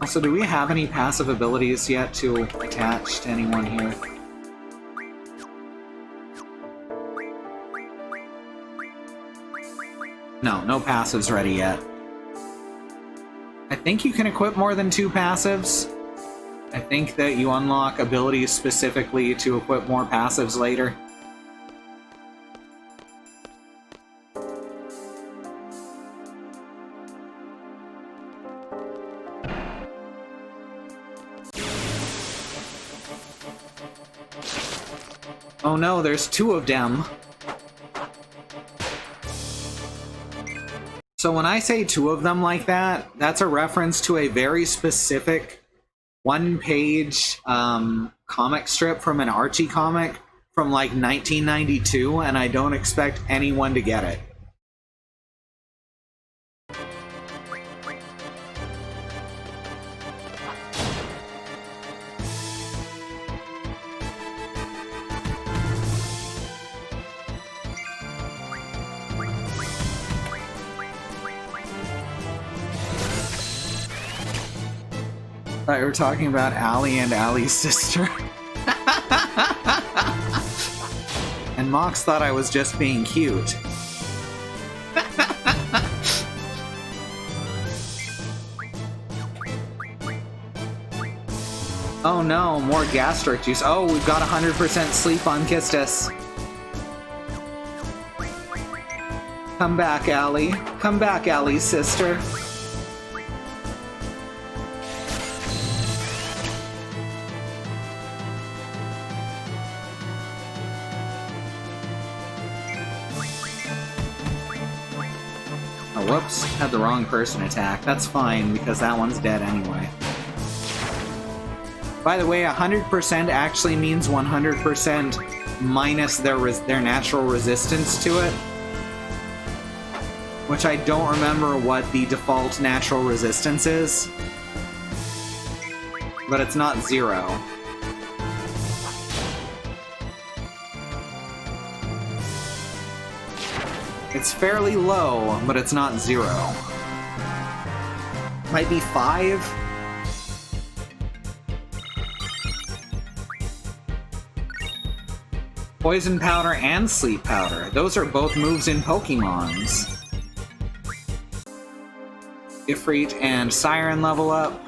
Also, do we have any passive abilities yet to attach to anyone here? No, no passives ready yet. I think you can equip more than 2 passives. I think that you unlock abilities specifically to equip more passives later. Oh no, there's 2 of them. So when I say 2 of them like that, that's a reference to a very specific one-page comic strip from an Archie comic from like 1992, and I don't expect anyone to get it. I thought you were talking about Allie and Allie's sister. And Mox thought I was just being cute. Oh no, more gastric juice. Oh, we've got 100% sleep on Quistis. Come back, Allie. Come back, Allie's sister. Whoops, had the wrong person attack. That's fine, because that one's dead anyway. By the way, 100% actually means 100% minus their natural resistance to it. Which I don't remember what the default natural resistance is. But it's not 0. It's fairly low, but it's not 0. Might be 5? Poison Powder and Sleep Powder. Those are both moves in Pokemons. Ifrit and Siren level up.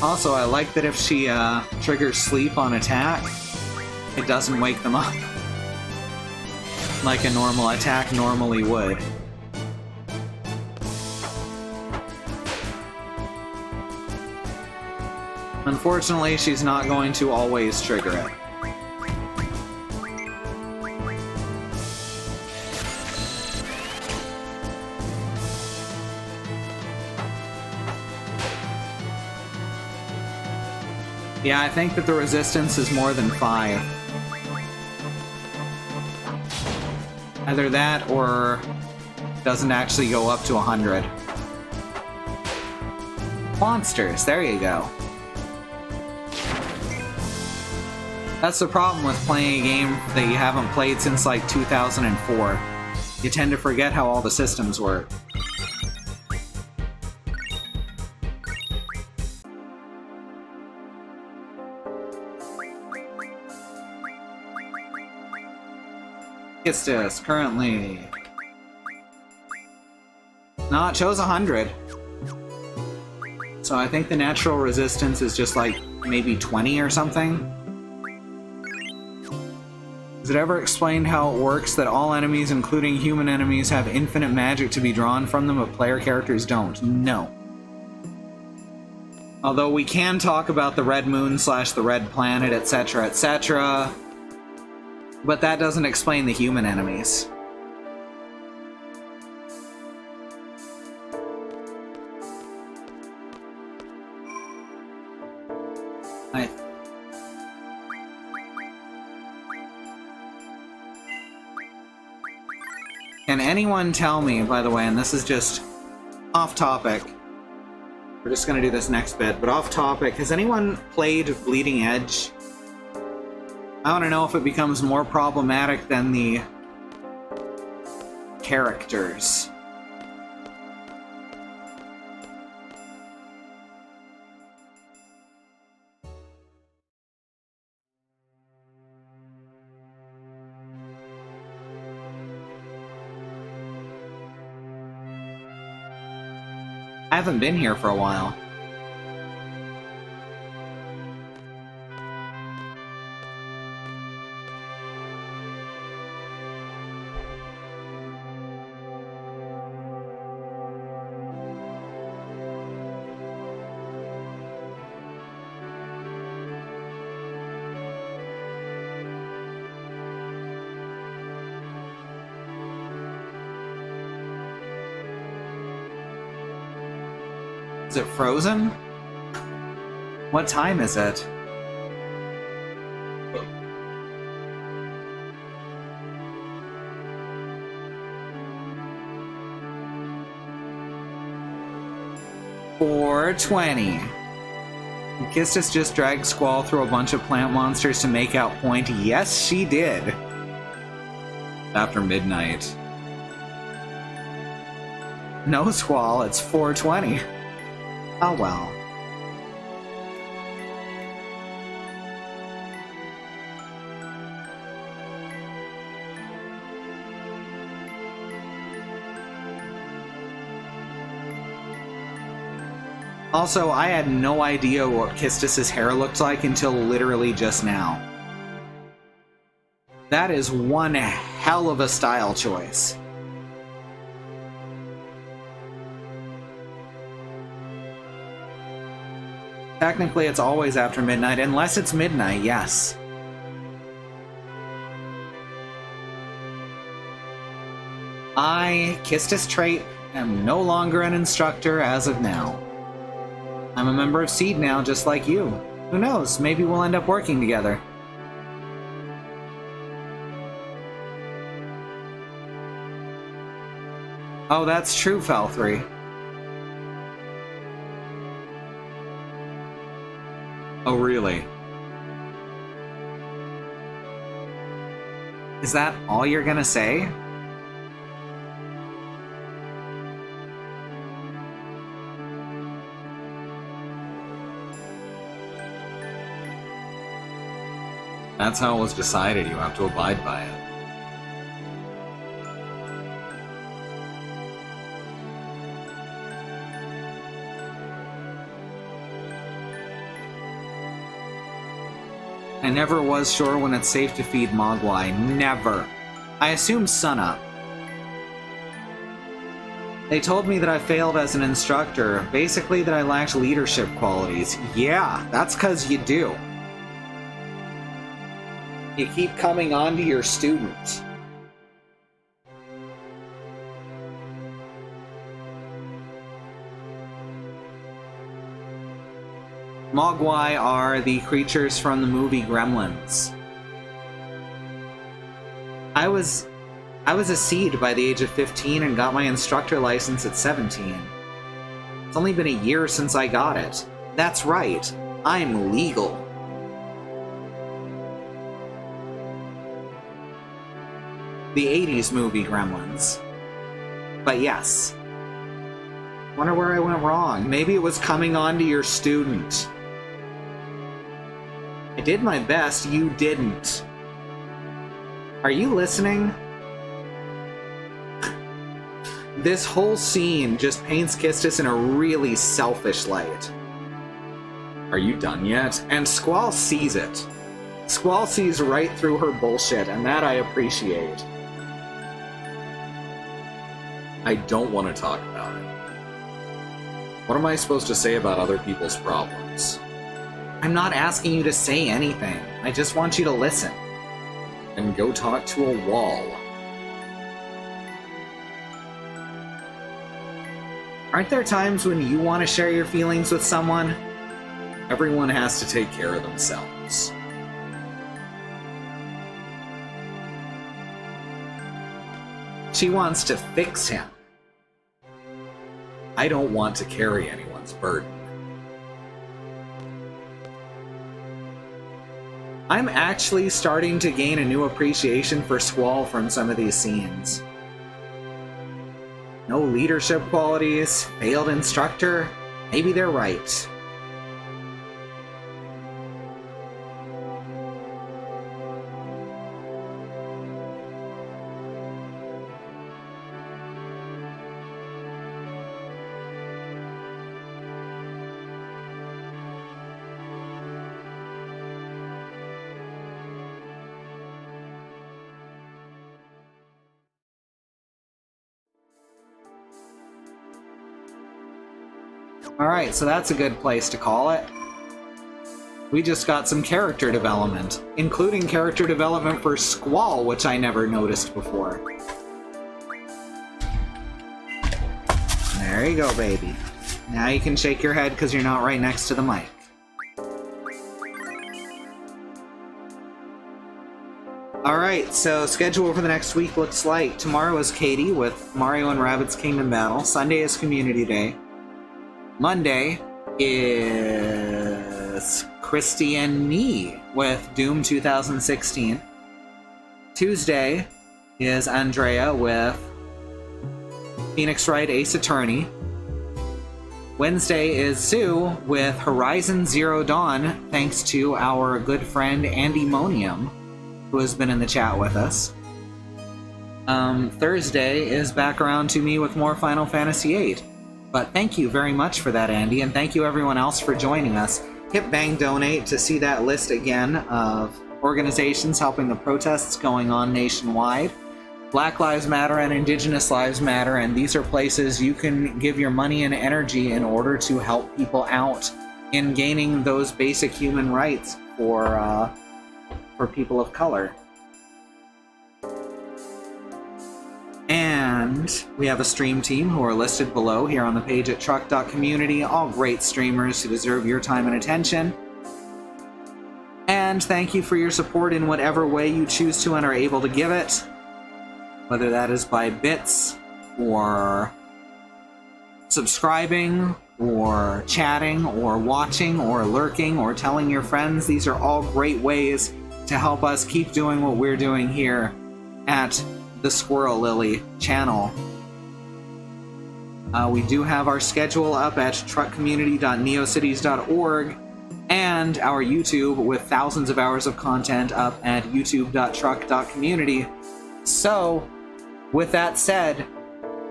Also, I like that if she triggers sleep on attack, it doesn't wake them up. Like a normal attack normally would. Unfortunately, she's not going to always trigger it. Yeah, I think that the resistance is more than 5. Either that or doesn't actually go up to 100. Monsters, there you go. That's the problem with playing a game that you haven't played since like 2004. You tend to forget how all the systems work. Kistis, currently. No, it shows 100. So I think the natural resistance is just like maybe 20 or something. Is it ever explained how it works that all enemies, including human enemies, have infinite magic to be drawn from them, but player characters don't? No. Although we can talk about the Red Moon / the Red Planet, etc., etc., but that doesn't explain the human enemies. Can anyone tell me, by the way, and this is just off topic, we're just gonna do this next bit, but off topic, has anyone played Bleeding Edge? I want to know if it becomes more problematic than the characters. I haven't been here for a while. Is it frozen? What time is it? $4.20. Kistis just dragged Squall through a bunch of plant monsters to make out point. Yes, she did. After midnight. No, Squall, it's 4:20. Oh well. Also, I had no idea what Kistis' hair looked like until literally just now. That is one hell of a style choice. Technically, it's always after midnight, unless it's midnight, yes. I, Kistis Trait, am no longer an instructor as of now. I'm a member of Seed now, just like you. Who knows, maybe we'll end up working together. Oh, that's true, Falthry. Oh, really? Is that all you're gonna say? That's how it was decided. You have to abide by it. I never was sure when it's safe to feed Mogwai. Never. I assumed sunup. They told me that I failed as an instructor, basically that I lacked leadership qualities. Yeah, that's 'cause you do. You keep coming on to your students. Mogwai are the creatures from the movie Gremlins. I was a seed by the age of 15 and got my instructor license at 17. It's only been a year since I got it. That's right, I'm legal. The 80s movie Gremlins. But yes. Wonder where I went wrong. Maybe it was coming on to your student. I did my best, you didn't. Are you listening? This whole scene just paints Kistis in a really selfish light. Are you done yet? And Squall sees it. Squall sees right through her bullshit, and that I appreciate. I don't want to talk about it. What am I supposed to say about other people's problems? I'm not asking you to say anything. I just want you to listen. And go talk to a wall. Aren't there times when you want to share your feelings with someone? Everyone has to take care of themselves. She wants to fix him. I don't want to carry anyone's burden. I'm actually starting to gain a new appreciation for Squall from some of these scenes. No leadership qualities, failed instructor, maybe they're right. Alright, so that's a good place to call it. We just got some character development, including character development for Squall, which I never noticed before. There you go, baby. Now you can shake your head because you're not right next to the mic. Alright, so schedule for the next week looks like tomorrow is Katie with Mario and Rabbids Kingdom Battle. Sunday is Community Day. Monday is Christy and me with Doom 2016. Tuesday is Andrea with Phoenix Wright Ace Attorney. Wednesday is Sue with Horizon Zero Dawn, thanks to our good friend Andy Monium, who has been in the chat with us. Thursday is back around to me with more Final Fantasy VIII. But thank you very much for that, Andy, and thank you everyone else for joining us. Hit Bang Donate to see that list again of organizations helping the protests going on nationwide. Black Lives Matter and Indigenous Lives Matter, and these are places you can give your money and energy in order to help people out in gaining those basic human rights for people of color. And And we have a stream team who are listed below here on the page at truck.community, all great streamers who deserve your time and attention. And thank you for your support in whatever way you choose to and are able to give it, whether that is by bits, or subscribing, or chatting, or watching, or lurking, or telling your friends. These are all great ways to help us keep doing what we're doing here at the Squirrel Lily channel. We do have our schedule up at truckcommunity.neocities.org and our YouTube with thousands of hours of content up at youtube.truck.community. So, with that said,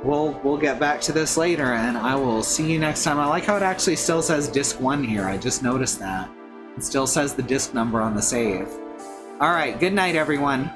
we'll get back to this later, and I will see you next time. I like how it actually still says disc 1 here. I just noticed that. It still says the disc number on the save. Alright, good night, everyone.